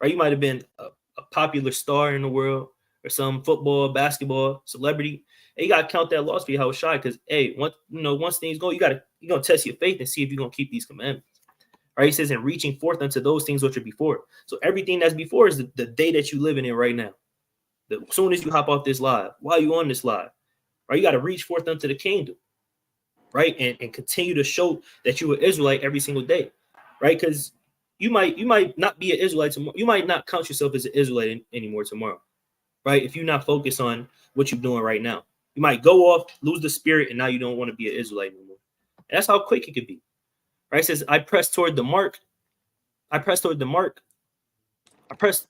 Speaker 2: right? You might have been a popular star in the world or some football, basketball celebrity. Hey, you gotta count that loss for Yahushua, because hey, once things go, you're gonna test your faith and see if you're gonna keep these commandments. All right, he says, and reaching forth unto those things which are before. So everything that's before is the day that you're living in right now. As soon as you hop off this live, while you on this live, right, you got to reach forth unto the kingdom, right, and continue to show that you're an Israelite every single day, right? Because you might not be an Israelite tomorrow. You might not count yourself as an Israelite anymore tomorrow, right? If you're not focused on what you're doing right now. You might go off, lose the spirit, and now you don't want to be an Israelite anymore. And that's how quick it could be. Right? It says, I press toward the mark. I press toward the mark. I press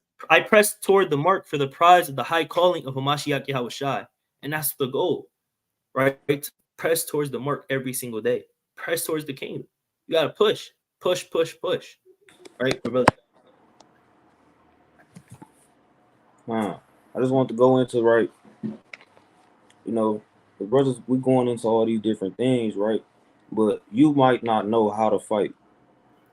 Speaker 2: toward the mark for the prize of the high calling of Hamashiach Yahushai. And that's the goal, right? Press towards the mark every single day. Press towards the kingdom. You got to push. Right?
Speaker 3: I just want to go into, right, the brothers, we going into all these different things, right? But you might not know how to fight.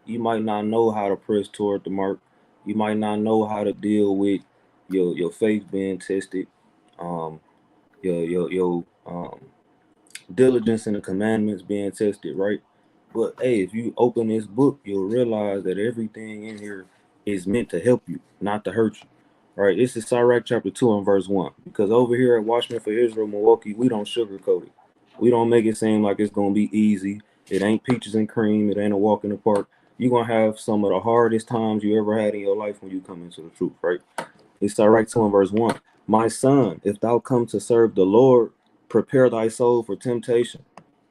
Speaker 3: You might not know how to press toward the mark. You might not know how to deal with your faith being tested, your diligence in the commandments being tested, right? But hey, if you open this book, you'll realize that everything in here is meant to help you, not to hurt you. Right? This is Sirach chapter 2 and verse 1. Because over here at Watchmen for Israel, Milwaukee, we don't sugarcoat it. We don't make it seem like it's gonna be easy. It ain't peaches and cream, it ain't a walk in the park. You're gonna have some of the hardest times you ever had in your life when you come into the truth, right? It's Sirach 2 and verse 1. My son, if thou come to serve the Lord, prepare thy soul for temptation.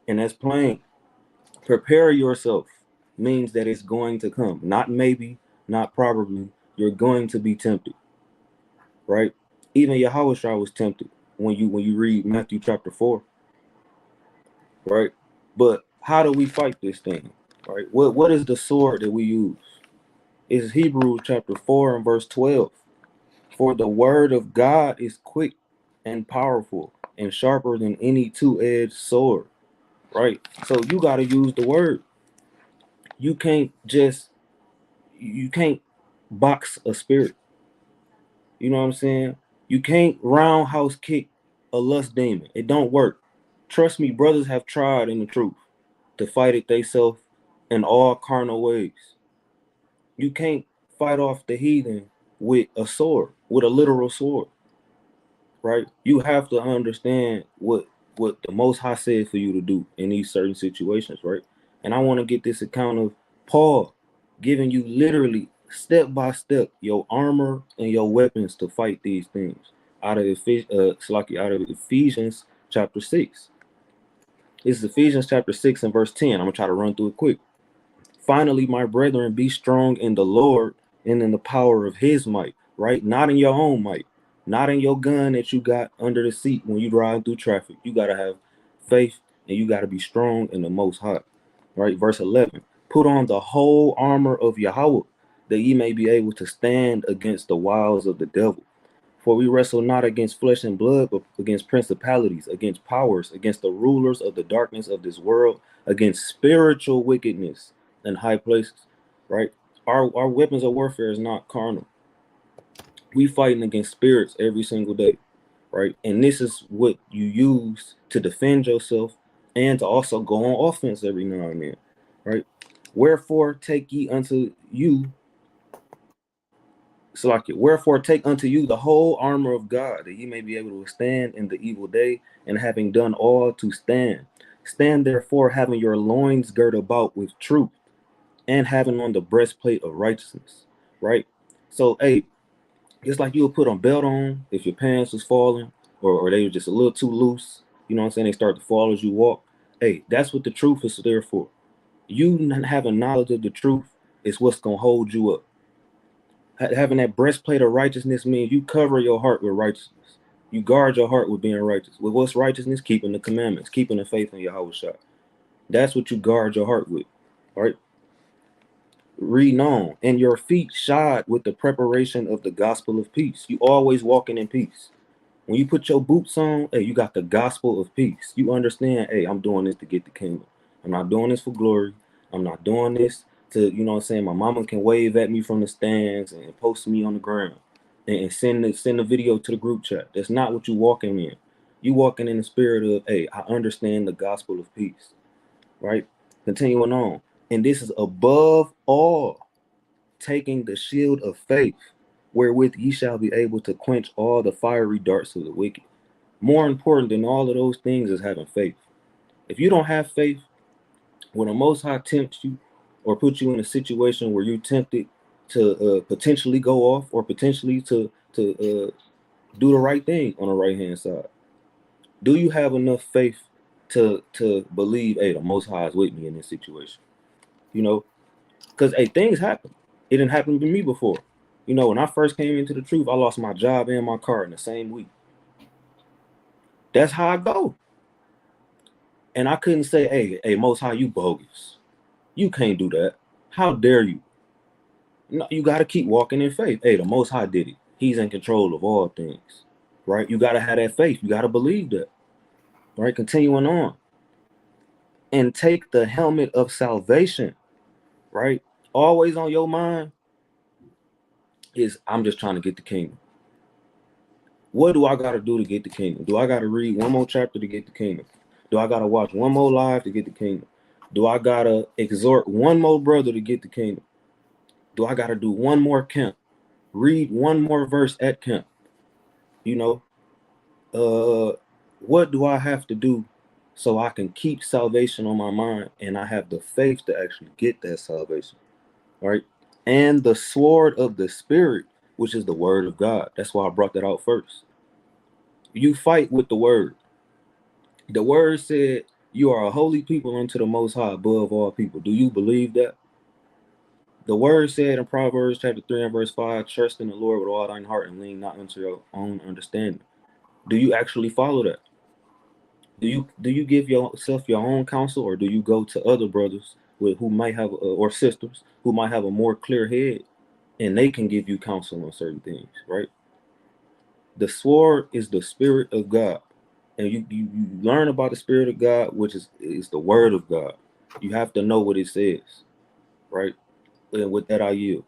Speaker 3: And that's plain. Prepare yourself means that it's going to come. Not maybe, not probably. You're going to be tempted. Right? Even Yahushua was tempted when you read Matthew chapter 4. Right? But how do we fight this thing? Right? What is the sword that we use? It's Hebrews chapter 4 and verse 12. For the word of God is quick and powerful and sharper than any two-edged sword. Right? So you got to use the word. You can't box a spirit. You know what I'm saying? You can't roundhouse kick a lust demon. It don't work. Trust me, brothers have tried in the truth to fight it theyself in all carnal ways. You can't fight off the heathen with a sword, with a literal sword. Right? You have to understand what the Most High said for you to do in these certain situations, right? And I want to get this account of Paul giving you literally step by step your armor and your weapons to fight these things. out of out of Ephesians chapter 6. This is Ephesians chapter 6 and verse 10. I'm gonna try to run through it quick. Finally, my brethren, be strong in the Lord and in the power of his might, right? Not in your own might, not in your gun that you got under the seat when you drive through traffic. You got to have faith and you got to be strong in the Most High, right? Verse 11, put on the whole armor of Yahweh that ye may be able to stand against the wiles of the devil. For we wrestle not against flesh and blood, but against principalities, against powers, against the rulers of the darkness of this world, against spiritual wickedness in high places, right? Our weapons of warfare is not carnal. We fighting against spirits every single day, right? And this is what you use to defend yourself and to also go on offense every now and then, right? Wherefore take ye unto you wherefore take unto you the whole armor of God, that ye may be able to withstand in the evil day, and having done all to stand. Stand therefore, having your loins girt about with truth, and having on the breastplate of righteousness. Right? So, hey, it's like you would put a belt on if your pants was falling, or they were just a little too loose. You know what I'm saying? They start to fall as you walk. Hey, that's what the truth is there for. You having knowledge of the truth is what's gonna hold you up. Having that breastplate of righteousness means you cover your heart with righteousness. You guard your heart with being righteous. With what's righteousness? Keeping the commandments, keeping the faith in Yahweh Shah. That's what you guard your heart with. All right. Read on. And your feet shod with the preparation of the gospel of peace. You always walking in peace. When you put your boots on, hey, you got the gospel of peace. You understand, hey, I'm doing this to get the kingdom. I'm not doing this for glory. I'm not doing this to, you know what I'm saying, my mama can wave at me from the stands and post me on the ground and send the video to the group chat. That's not what you walking in. You walking in the spirit of, hey, I understand the gospel of peace, right? Continuing on. And this is above all, taking the shield of faith, wherewith ye shall be able to quench all the fiery darts of the wicked. More important than all of those things is having faith. If you don't have faith, when the Most High tempts you or put you in a situation where you're tempted to potentially go off or potentially to do the right thing on the right hand side, do you have enough faith to believe, hey, the Most High is with me in this situation? You know, because hey, things happen. It didn't happen to me before. You know, when I first came into the truth, I lost my job and my car in the same week. That's how I go. And I couldn't say, hey, Most High, you bogus. You can't do that. How dare you? No, you got to keep walking in faith. Hey, the Most High did it. He's in control of all things, right? You got to have that faith. You got to believe that, right? Continuing on. And take the helmet of salvation, right? Always on your mind is, I'm just trying to get the kingdom. What do I got to do to get the kingdom? Do I got to read one more chapter to get the kingdom? Do I got to watch one more live to get the kingdom? Do I got to exhort one more brother to get the kingdom? Do I got to do one more camp? Read one more verse at camp? You know, what do I have to do so I can keep salvation on my mind and I have the faith to actually get that salvation, right? And the sword of the Spirit, which is the word of God. That's why I brought that out first. You fight with the word. The word said, you are a holy people unto the Most High above all people. Do you believe that? The word said in Proverbs chapter 3 and verse 5, trust in the Lord with all thine heart and lean not unto your own understanding. Do you actually follow that? Do you give yourself your own counsel, or do you go to other brothers who might have or sisters who might have a more clear head and they can give you counsel on certain things, right? The sword is the spirit of God. And you learn about the spirit of God, which is the word of God. You have to know what it says, right? And with that, I yield.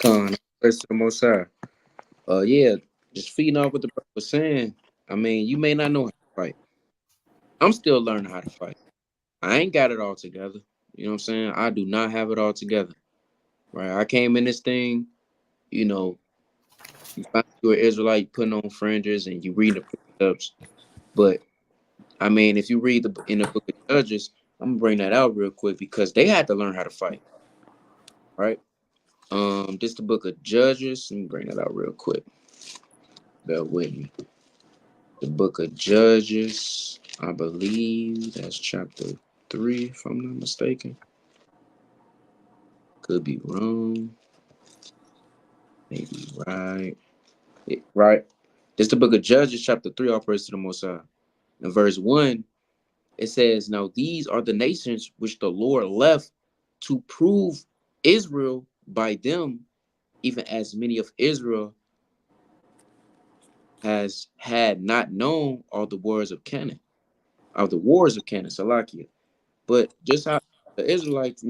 Speaker 1: Praise to the Most High. Yeah, just feeding off what the brother was saying. I mean, you may not know how to fight. I'm still learning how to fight. I ain't got it all together. You know what I'm saying? I do not have it all together. Right? I came in this thing, you know, you find you're an Israelite putting on fringes and you read the precepts. But I mean, if you read in the book of Judges, I'm gonna bring that out real quick because they had to learn how to fight, right? This the book of Judges. Let me bring that out real quick. Bear with me. The book of Judges, I believe that's chapter 3, if I'm not mistaken. Could be wrong. Maybe right. Right. This the book of Judges, chapter 3, all praise to the Most High. In verse 1, it says, "Now these are the nations which the Lord left to prove Israel by them, even as many of Israel has had not known all the words of Canaan, of the wars of Canaan, Salakia." But just how the Israelites,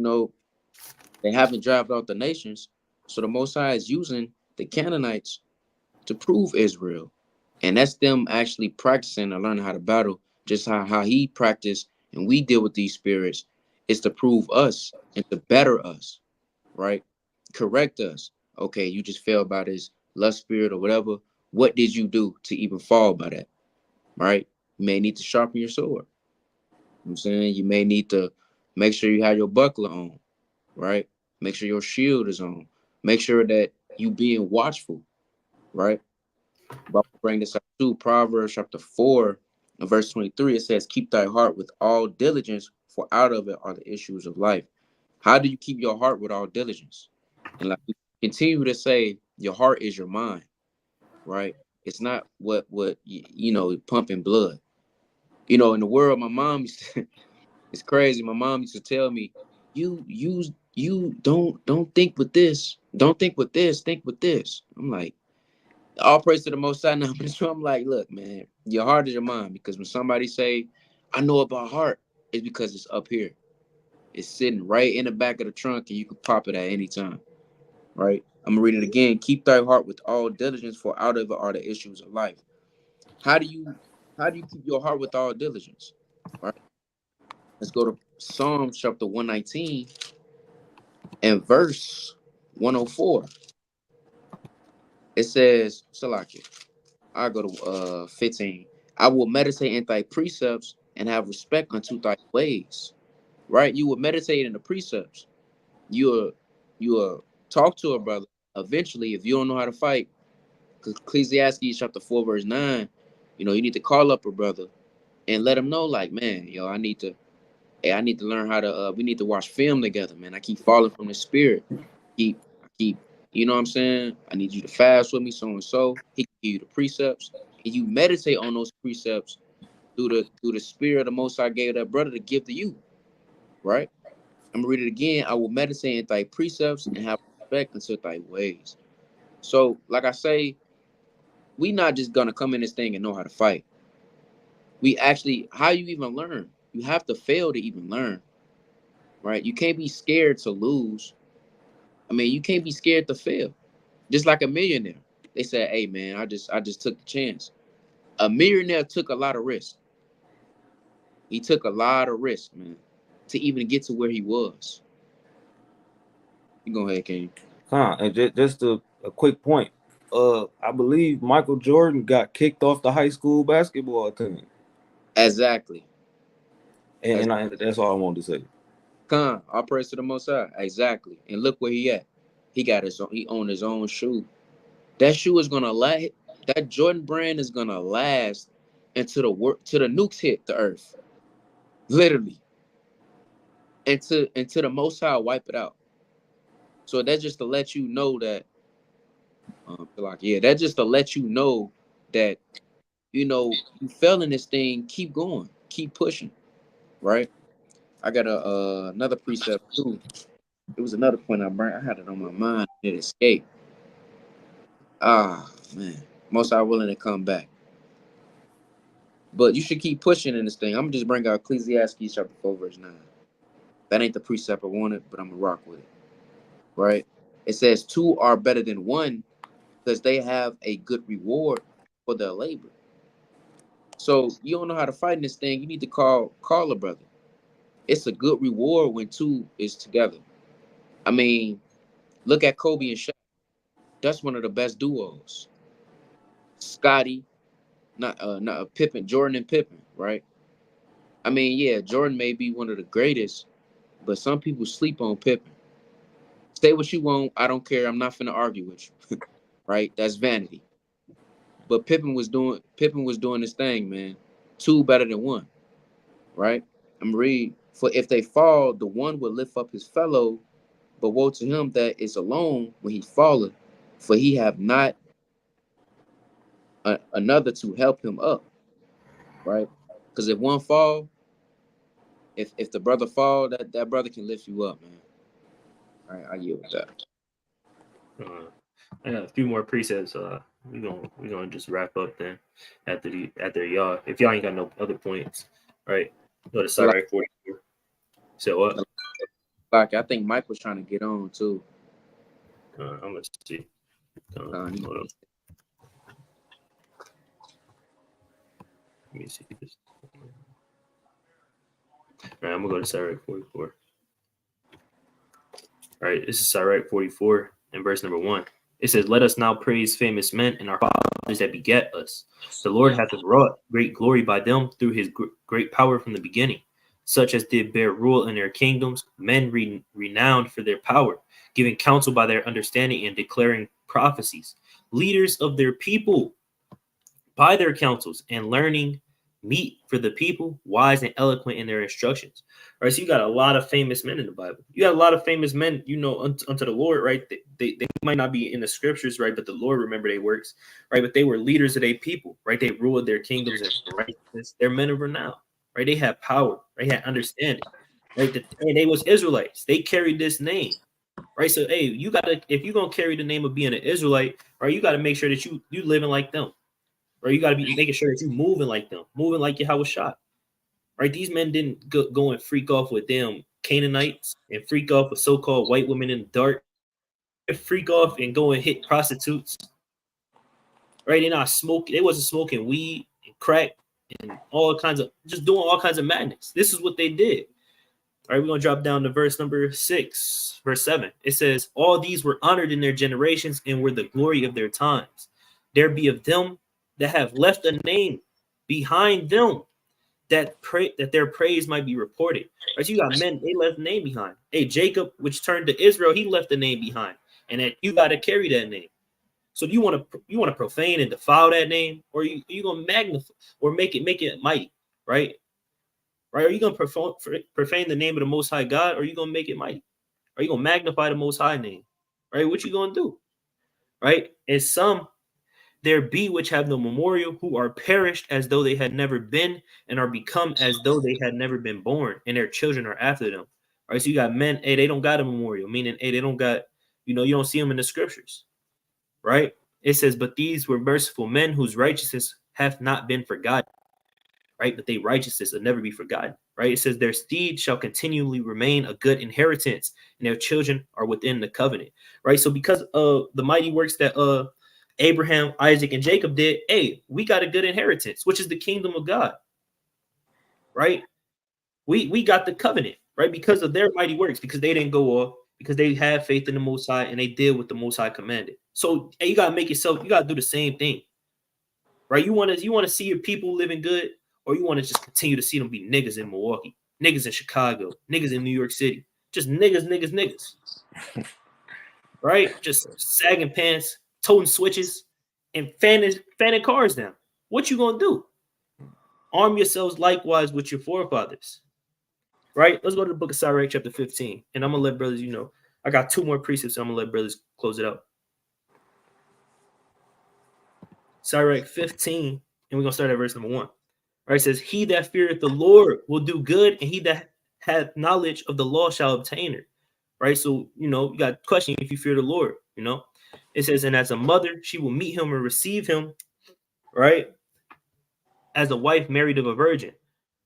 Speaker 1: they haven't driven out the nations. So the Most High is using the Canaanites to prove Israel. And that's them actually practicing and learning how to battle, just how he practiced and we deal with these spirits is to prove us and to better us, right? Correct us. Okay, you just fell by this lust spirit or whatever. What did you do to even fall by that, right? You may need to sharpen your sword. You know what I'm saying? You may need to make sure you have your buckler on, right? Make sure your shield is on. Make sure that you being watchful, right? But I'll bring this up too. Proverbs chapter 4, and verse 23, it says, "Keep thy heart with all diligence, for out of it are the issues of life." How do you keep your heart with all diligence? And like we continue to say, your heart is your mind, right? It's not what pumping blood. In the world, my mom used to, it's crazy. My mom used to tell me, you don't think with this, don't think with this, think with this. I'm like, all praise to the Most High now. But I'm like, look, man, your heart is your mind. Because when somebody say, I know about heart, it's because it's up here. It's sitting right in the back of the trunk, and you can pop it at any time. Right? I'm gonna read it again. "Keep thy heart with all diligence, for out of it are the issues of life." How do you keep your heart with all diligence? Right. Let's go to Psalms chapter 119 and verse 104. It says, Salakia. I go to 15. "I will meditate in thy precepts and have respect unto thy ways." Right? You will meditate in the precepts. You will talk to a brother. Eventually, if you don't know how to fight, Ecclesiastes chapter 4, verse 9, you need to call up a brother and let him know, like, man, I need to learn how to we need to watch film together, man. I keep falling from the spirit. I keep, you know what I'm saying? I need you to fast with me, so and so. He can give you the precepts. And you meditate on those precepts through the spirit of the Most High gave that brother to give to you, right? I'm gonna read it again. "I will meditate in thy precepts and have respect unto thy ways." So, like I say, we not just gonna come in this thing and know how to fight. We actually, how you even learn? You have to fail to even learn, right? You can't be scared to lose. I mean, you can't be scared to fail. Just like a millionaire, they said, "Hey, man, I just took the chance." A millionaire took a lot of risk. He took a lot of risk, man, to even get to where he was. You go ahead, King.
Speaker 3: And just a quick point. I believe Michael Jordan got kicked off the high school basketball team,
Speaker 1: Exactly.
Speaker 3: and that's all I wanted to say.
Speaker 1: All praise to the Most High. Exactly. And look where he at. He got his own. He owned his own shoe. That shoe is gonna last. That Jordan brand is gonna last until the nukes hit the earth. Literally, until the Most High wipe it out. So that's just to let you know that, that's just to let you know that you fell in this thing. Keep going. Keep pushing. Right. I got another precept too. It was another point I burned. I had it on my mind. It escaped. Ah, man. Most are willing to come back. But you should keep pushing in this thing. I'm going to just bring out Ecclesiastes chapter 4, verse 9. That ain't the precept I wanted, but I'm going to rock with it. Right? It says, "Two are better than one because they have a good reward for their labor." So you don't know how to fight in this thing. You need to call a brother. It's a good reward when two is together. I mean, look at Kobe and Shaq. That's one of the best duos. Scotty, not Pippen, Jordan and Pippen, right? I mean, yeah, Jordan may be one of the greatest, but some people sleep on Pippen. Say what you want. I don't care. I'm not finna argue with you. Right? That's vanity. But Pippen was doing this thing, man. Two better than one. Right? I'm read. For if they fall, the one will lift up his fellow, but woe to him that is alone when he falleth, for he have not another to help him up. Right? Because if one fall, if the brother fall, that brother can lift you up, man. All right, I yield with that.
Speaker 2: I got a few more precepts. We gonna just wrap up then after y'all. If y'all ain't got no other points, right? Go to
Speaker 1: So
Speaker 2: Sirach 44. So what?
Speaker 1: like I think Mike was trying to get on too.
Speaker 2: I'm gonna see.
Speaker 1: He-
Speaker 2: Hold on. Let me see this. All right, I'm gonna go to Sirach 44. All right, this is Sirach 44 and verse number 1. It says, "Let us now praise famous men and our fathers that beget us. The Lord hath wrought great glory by them through his great power from the beginning, such as did bear rule in their kingdoms, men renowned for their power, giving counsel by their understanding and declaring prophecies, leaders of their people by their counsels, and learning meet for the people, wise and eloquent in their instructions." All right, so you got a lot of famous men in the Bible. You got a lot of famous men, unto the Lord, right? They might not be in the scriptures, right? But the Lord remember their works, right? But they were leaders of their people, right? They ruled their kingdoms in righteousness. They're men of renown, right? They had power, right? They had understanding, right? And they was Israelites. They carried this name, right? So, hey, you gotta, if you're gonna carry the name of being an Israelite, right, you gotta make sure that you living like them. Or you got to be making sure that you're moving like them, moving like Yahweh shot. Right? These men didn't go and freak off with them Canaanites and freak off with so-called white women in the dark. Freak off and go and hit prostitutes. Right? They're not smoking. They wasn't smoking weed and crack and all kinds of just doing all kinds of madness. This is what they did. All right, we're gonna drop down to verse number 6, verse 7. It says, "All these were honored in their generations and were the glory of their times. There be of them that have left a name behind them that their praise might be reported." Right, so you got men, they left a name behind. Hey, Jacob, which turned to Israel, he left a name behind, and that you got to carry that name. So do you want to profane and defile that name, or you gonna magnify or make it mighty, right? Right? Are you gonna profane the name of the Most High God, or are you gonna make it mighty? Are you gonna magnify the Most High name? Right? What you gonna do? Right? And some there be which have no memorial, who are perished as though they had never been, and are become as though they had never been born, and their children are after them. Right? So you got men, hey, they don't got a memorial, meaning, hey, they don't got, you don't see them in the scriptures. Right? It says, "But these were merciful men whose righteousness hath not been forgotten." Right? But their righteousness will never be forgotten. Right? It says, "Their seed shall continually remain a good inheritance, and their children are within the covenant." Right? So because of the mighty works that Abraham, Isaac, and Jacob did, hey, we got a good inheritance, which is the kingdom of God. Right? We got the covenant, right? Because of their mighty works, because they didn't go off, because they had faith in the Most High and they did what the Most High commanded. So hey, you gotta make yourself, you gotta do the same thing. Right? You wanna see your people living good, or you want to just continue to see them be niggas in Milwaukee, niggas in Chicago, niggas in New York City, just niggas, right? Just sagging pants, toting switches, and fanning cars down. What you gonna do? Arm yourselves likewise with your forefathers. Right? Let's go to the book of Sirach, chapter 15. And I'm gonna let brothers, I got 2 more precepts, so I'm gonna let brothers close it out. Sirach 15, and we're gonna start at verse number 1. Right, it says, "He that feareth the Lord will do good, and he that hath knowledge of the law shall obtain it." Right, so you got to question if you fear the Lord. It says, "And as a mother, she will meet him and receive him." Right, as a wife married of a virgin.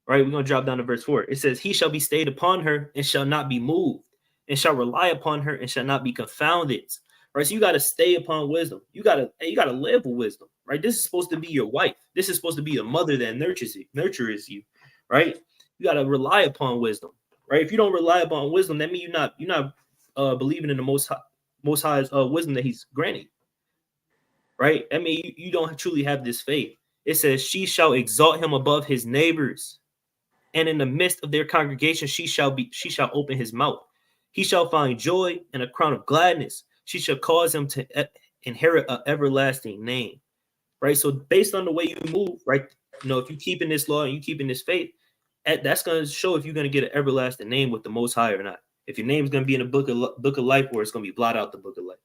Speaker 2: Right, we're gonna drop down to verse 4. It says, "He shall be stayed upon her and shall not be moved, and shall rely upon her and shall not be confounded." Right, so you got to stay upon wisdom. You gotta live with wisdom. Right, this is supposed to be your wife. This is supposed to be a mother that nurtures you. Right, you got to rely upon wisdom. Right, if you don't rely upon wisdom, that means you're not believing in the Most High's wisdom that He's granting. Right, I mean you don't truly have this faith. It says, "She shall exalt him above his neighbors, and in the midst of their congregation she shall open his mouth." He shall find joy and a crown of gladness. She shall cause him to inherit an everlasting name. Right. So based on the way you move, right, if you keep in this law and you keep in this faith, that's going to show if you're going to get an everlasting name with the Most High or not. If your name's going to be in the book of life, or it's going to be blotted out the book of life.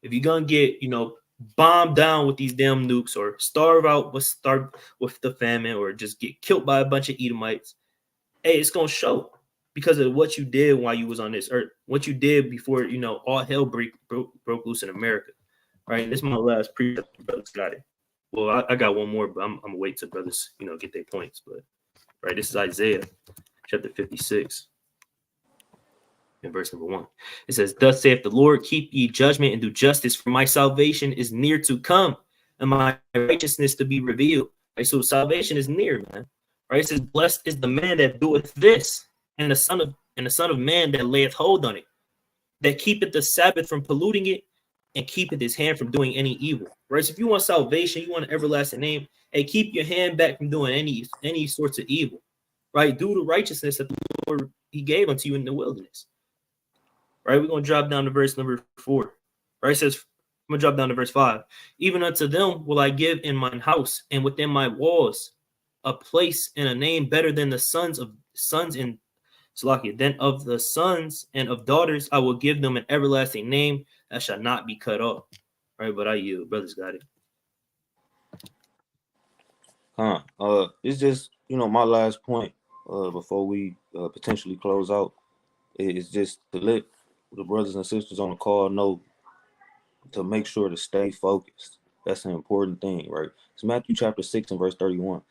Speaker 2: If you're going to get, bombed down with these damn nukes, or starve with the famine, or just get killed by a bunch of Edomites, hey, it's going to show because of what you did while you was on this earth, what you did before, all hell broke loose in America. Right. This is my last precept. Brothers got it. Well, I got one more, but I'm gonna wait till brothers, get their points. But right, this is Isaiah chapter 56, in verse number 1. It says, "Thus saith the Lord, keep ye judgment and do justice, for my salvation is near to come, and my righteousness to be revealed." Right, so salvation is near, man. Right, it says, "Blessed is the man that doeth this, and the son of man that layeth hold on it, that keepeth the Sabbath from polluting it, and keepeth his hand from doing any evil." Right. So if you want salvation, you want an everlasting name, hey, keep your hand back from doing any sorts of evil. Right. Do the righteousness that the Lord he gave unto you in the wilderness. Right. We're gonna drop down to verse number 4. Right. It says, I'm gonna drop down to verse 5. "Even unto them will I give in mine house and within my walls a place and a name better than the sons and Salakia, then of the sons and of daughters I will give them an everlasting name that shall not be cut off." Right, but I yield. Brothers got it.
Speaker 3: It's just, my last point before we potentially close out is just to let the brothers and sisters on the call know to make sure to stay focused. That's an important thing, right? It's Matthew chapter 6 and verse 31.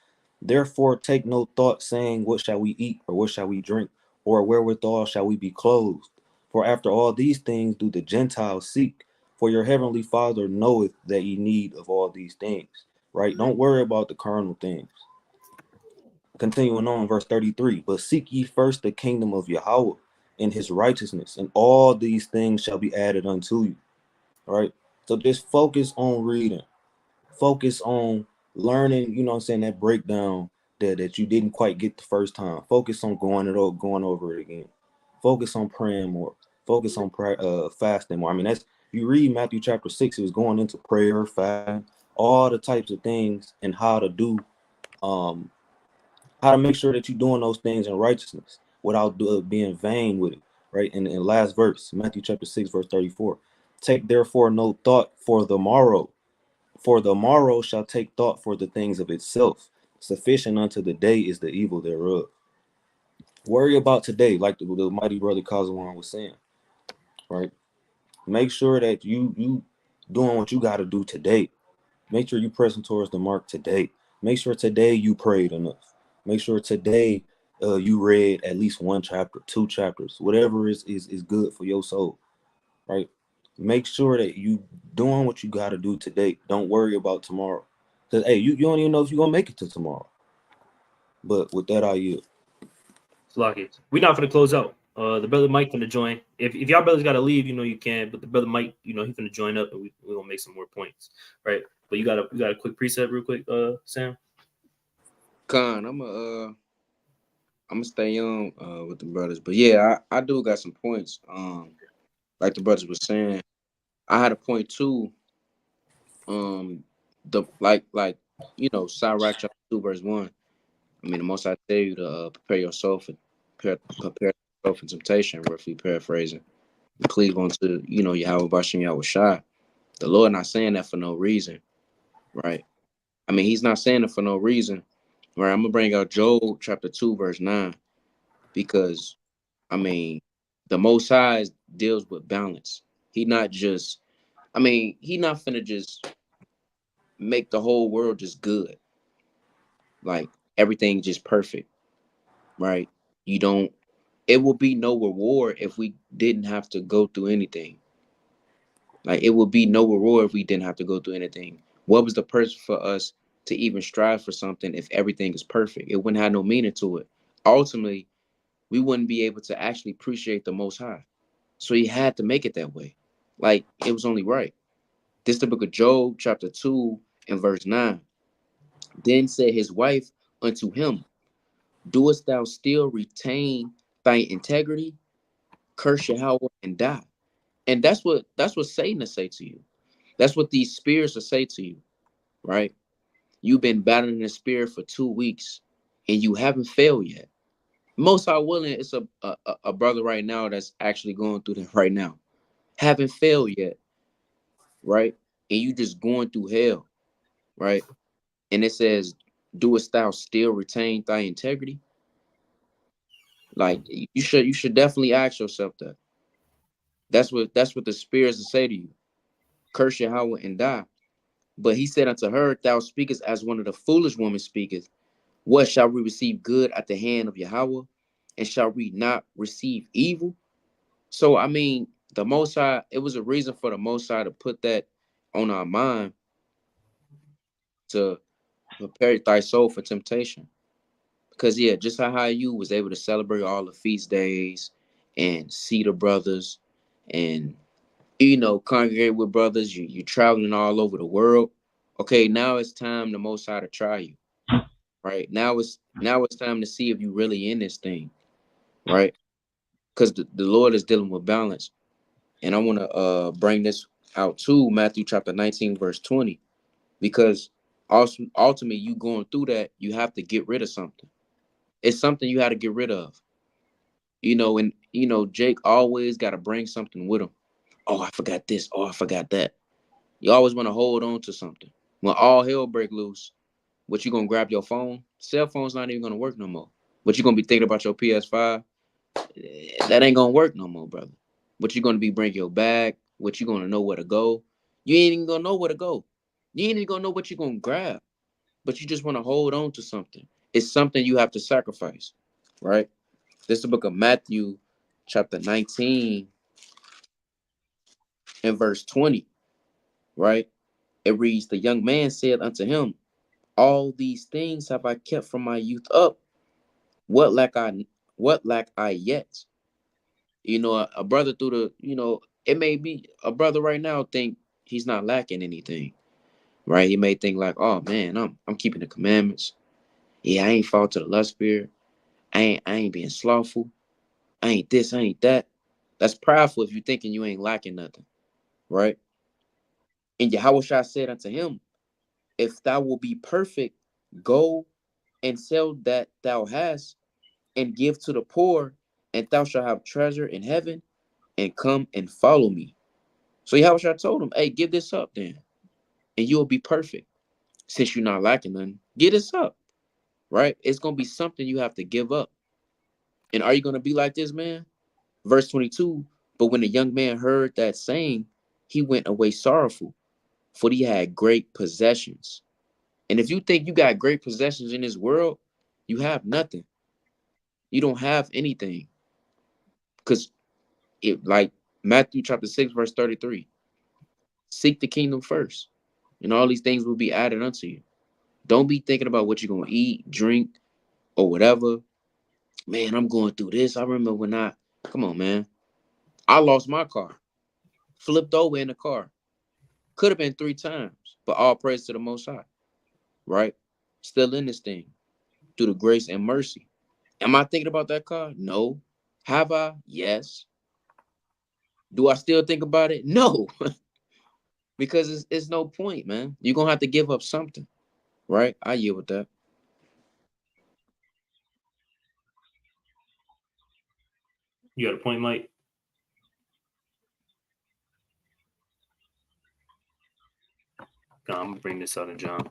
Speaker 3: "Therefore take no thought, saying, what shall we eat, or what shall we drink, or wherewithal shall we be clothed? For after all these things do the Gentiles seek. For your heavenly Father knoweth that ye need of all these things." Right? Don't worry about the carnal things. Continuing on, verse 33. "But seek ye first the kingdom of Yahweh and his righteousness, and all these things shall be added unto you." Right? So just focus on reading. Focus on learning, that breakdown that you didn't quite get the first time. Focus on going over it again. Focus on praying more. Focus on fasting more. I mean, that's, you read Matthew chapter 6, it was going into prayer, fasting, all the types of things, and how to make sure that you're doing those things in righteousness without being vain with it. Right? And last verse, Matthew chapter 6, verse 34. "Take therefore no thought for the morrow, for the morrow shall take thought for the things of itself. Sufficient unto the day is the evil thereof." Worry about today, like the mighty brother Kazawan was saying, right? Make sure that you doing what you got to do today. Make sure you pressing towards the mark today. Make sure today you prayed enough. Make sure today you read at least 1 chapter, 2 chapters, whatever is good for your soul, right? Make sure that you doing what you got to do today. Don't worry about tomorrow. Because, hey, you don't even know if you're going to make it to tomorrow. But with that, I yield.
Speaker 2: Salakia, we're not going to close out. The brother Mike going to join. If y'all brothers got to leave, you can. But the brother Mike, he's going to join up, and we're going to make some more points, right? But you got a quick precept real quick, Sam?
Speaker 1: Con, I'm gonna stay on with the brothers, but yeah, I do got some points. Like the brothers were saying, I had a point too. The Sirach chapter 2 verse 1. I mean, the most I tell you to prepare yourself and prepare yourself in temptation, roughly paraphrasing. And cleave onto Yahweh Bashem Yahweh Shai. The Lord not saying that for no reason, right? I mean, He's not saying it for no reason. Right? I'm gonna bring out Job chapter 2 verse 9 because I mean, the Most High deals with balance. He not finna just make the whole world just good. Like everything just perfect, right? It will be no reward if we didn't have to go through anything. Like it would be no reward if we didn't have to go through anything. What was the purpose for us to even strive for something if everything is perfect? It wouldn't have no meaning to it. Ultimately, we wouldn't be able to actually appreciate the Most High. So He had to make it that way. Like it was only right. This is the book of Job, chapter 2, and verse 9. Then said his wife unto him, "Doest thou still retain thy integrity? curse Yahweh and die. And that's what Satan will say to you. That's what these spirits will say to you, right? You've been battling the spirit for 2 weeks and you haven't failed yet. Most are willing, it's a brother right now that's actually going through that right now. Haven't failed yet, right? And you just going through hell, right? And it says, doest thou still retain thy integrity? Like you should definitely ask yourself that. That's what the spirits will say to you. Curse Yahweh and die. But he said unto her, thou speakest as one of the foolish women speaketh. What shall we receive good at the hand of Yahweh? And shall we not receive evil? So I mean, the Most High, it was a reason for the Most High to put that on our mind to prepare thy soul for temptation. Because yeah, just how you was able to celebrate all the feast days and see the brothers and congregate with brothers, you're traveling all over the world. Okay, now it's time the Most High to try you. Right? Now it's time to see if you really in this thing, right? Because the Lord is dealing with balance. And I want to bring this out too, Matthew chapter 19, verse 20. Because also ultimately you going through that, you have to get rid of something. It's something you have to get rid of. And Jake always got to bring something with him. Oh, I forgot this. Oh, I forgot that. You always want to hold on to something. When all hell break loose, what you gonna grab your phone? Cell phone's not even gonna work no more. But you're gonna be thinking about your PS5. That ain't gonna work no more, brother. What you gonna be bringing your bag? What you gonna know where to go? You ain't even gonna know where to go. You ain't even gonna know what you're gonna grab. But you just want to hold on to something. It's something you have to sacrifice, right? This is the book of Matthew, chapter 19, and verse 20, right? It reads, the young man said unto him, all these things have I kept from my youth up. What lack I yet? A brother through it may be a brother right now think he's not lacking anything, right? He may think like, oh man, I'm keeping the commandments. Yeah, I ain't fall to the lust spirit. I ain't being slothful. I ain't this, I ain't that. That's prideful if you thinking you ain't lacking nothing, right? And Yahweh said unto him, if thou will be perfect, go and sell that thou hast and give to the poor, and thou shalt have treasure in heaven, and come and follow me. So Yahweh told him, hey, give this up then, and you'll be perfect. Since you're not lacking nothing, get this up, right? It's going to be something you have to give up. And are you going to be like this man? Verse 22, but when the young man heard that saying, he went away sorrowful, for he had great possessions. And if you think you got great possessions in this world, you have nothing. You don't have anything. Because like Matthew chapter 6, verse 33, seek the kingdom first, and all these things will be added unto you. Don't be thinking about what you're going to eat, drink, or whatever. Man, I'm going through this. I remember come on, man. I lost my car, flipped over in the car. Could have been 3 times, but all praise to the Most High, right? Still in this thing through the grace and mercy. Am I thinking about that car? No. Have I? Yes. Do I still think about it? No. Because it's no point, man. You're going to have to give up something, right? I yield with that.
Speaker 2: You got a point, Mike? I'm gonna bring this out of John.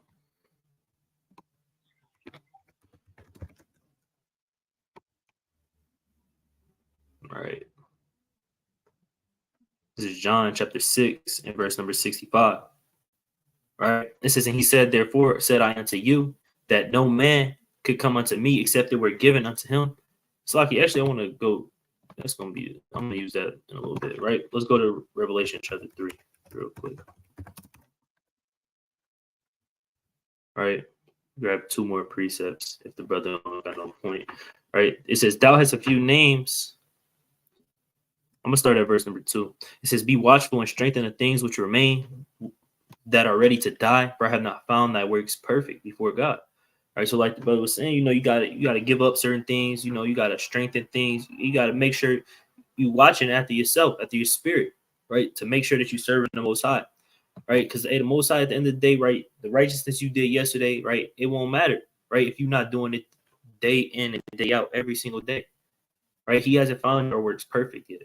Speaker 2: All right. This is John chapter 6 and verse number 65. Right. It says, and he said, therefore said I unto you that no man could come unto me except it were given unto him. So actually I want to go. I'm gonna use that in a little bit, right? Let's go to Revelation chapter 3 real quick. All right. Grab 2 more precepts if the brother got on point. All right. It says, thou hast a few names. I'm gonna start at verse number 2. It says, be watchful and strengthen the things which remain that are ready to die, for I have not found thy works perfect before God. All right. So like the brother was saying, you gotta give up certain things, you gotta strengthen things, you gotta make sure you watching after yourself, after your spirit, right? To make sure that you serving the Most High, right? Because the Most High, at the end of the day, right, the righteousness you did yesterday, right, it won't matter, right, if you're not doing it day in and day out every single day, right? He hasn't found your works perfect yet,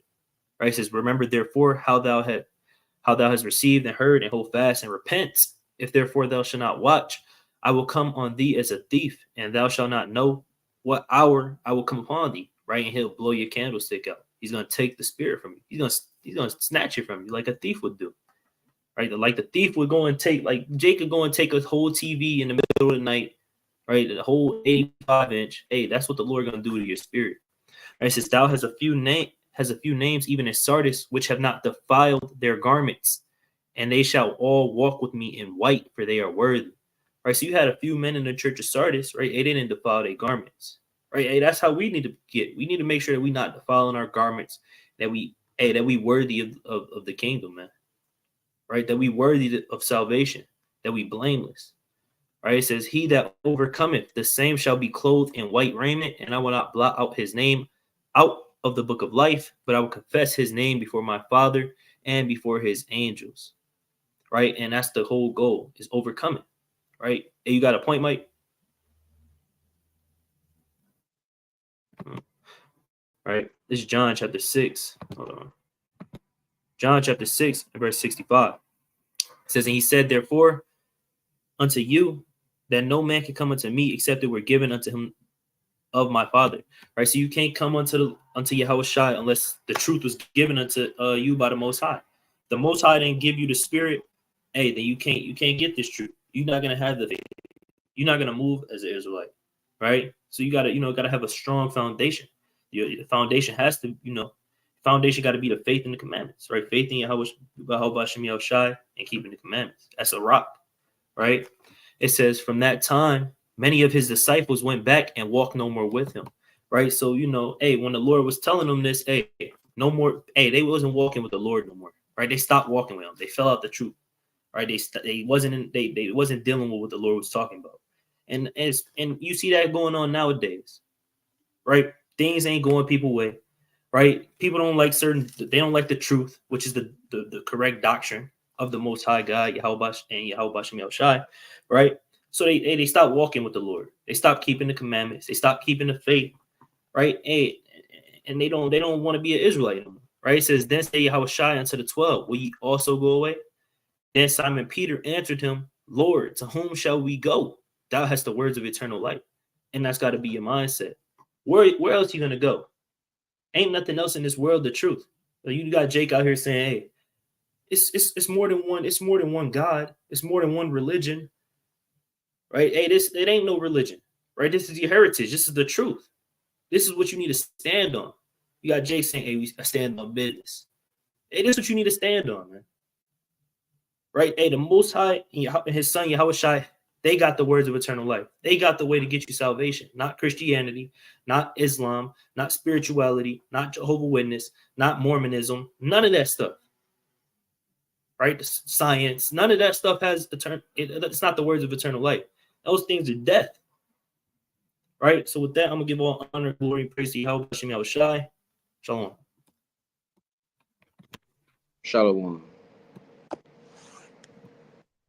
Speaker 2: right? It says, remember therefore how thou hast received and heard, and hold fast and repent. If therefore thou shalt not watch, I will come on thee as a thief, and thou shalt not know what hour I will come upon thee. Right, and he'll blow your candlestick out. He's gonna take the spirit from you. He's gonna snatch it from you like a thief would do. Right, like the thief would go and take, like Jake could go and take a whole TV in the middle of the night. Right, the whole 85-inch. Hey, that's what the Lord gonna do to your spirit. Right, it says thou has a few names, even in Sardis, which have not defiled their garments, and they shall all walk with me in white, for they are worthy. Right, so you had a few men in the church of Sardis, right? They didn't defile their garments, right? Hey, that's how we need to get. We need to make sure that we not defiling our garments, that we worthy of the kingdom, man. Right, that we worthy of salvation, that we blameless. Right, it says, he that overcometh, the same shall be clothed in white raiment, and I will not blot out his name out of the book of life, but I will confess his name before my Father and before his angels. Right, and that's the whole goal, is overcoming. Right, hey, you got a point, Mike? Right, this is John chapter 6. Hold on. John chapter 6 verse 65. It says, and he said, therefore unto you, that no man can come unto me except it were given unto him of my Father. Right, so you can't come unto Yahweh Shai unless the truth was given unto you by the Most High. The Most High didn't give you the Spirit. Hey, then you can't get this truth. You're not gonna have the faith. You're not gonna move as an Israelite, right? So you gotta have a strong foundation. The foundation has to, foundation got to be the faith in the commandments, right? Faith in Yahweh Shai and keeping the commandments. That's a rock, right? It says, from that time, many of his disciples went back and walked no more with him, right? So, hey, when the Lord was telling them this, hey, no more, hey, they wasn't walking with the Lord no more, right? They stopped walking with him. They fell out the truth, right? They wasn't dealing with what the Lord was talking about. And you see that going on nowadays, right? Things ain't going people's way, right? People don't like they don't like the truth, which is the correct doctrine of the Most High God, Yahweh and Yahweh Shem Shai, right? So they stop walking with the Lord. They stop keeping the commandments. They stop keeping the faith, right? And they don't want to be an Israelite anymore, right? It says, then say Yahweh Shai unto the 12, will ye also go away? Then Simon Peter answered him, Lord, to whom shall we go? Thou hast the words of eternal life. And that's got to be your mindset. Where else are you going to go? Ain't nothing else in this world the truth. You got Jake out here saying, hey, it's more than one. It's more than one God. It's more than one religion, right? Hey, it ain't no religion, right? This is your heritage. This is the truth. This is what you need to stand on. You got Jake saying, hey, we stand on business. Hey, this is what you need to stand on, man. Right? Hey, the Most High and his son Yahweh Shai, they got the words of eternal life. They got the way to get you salvation, not Christianity, not Islam, not spirituality, not Jehovah's Witness, not Mormonism, none of that stuff. Right? Science, none of that stuff has it's not the words of eternal life. Those things are death. Right? So with that, I'm gonna give all honor, glory, and praise to Yahweh Shai. Shalom.
Speaker 1: Shalom.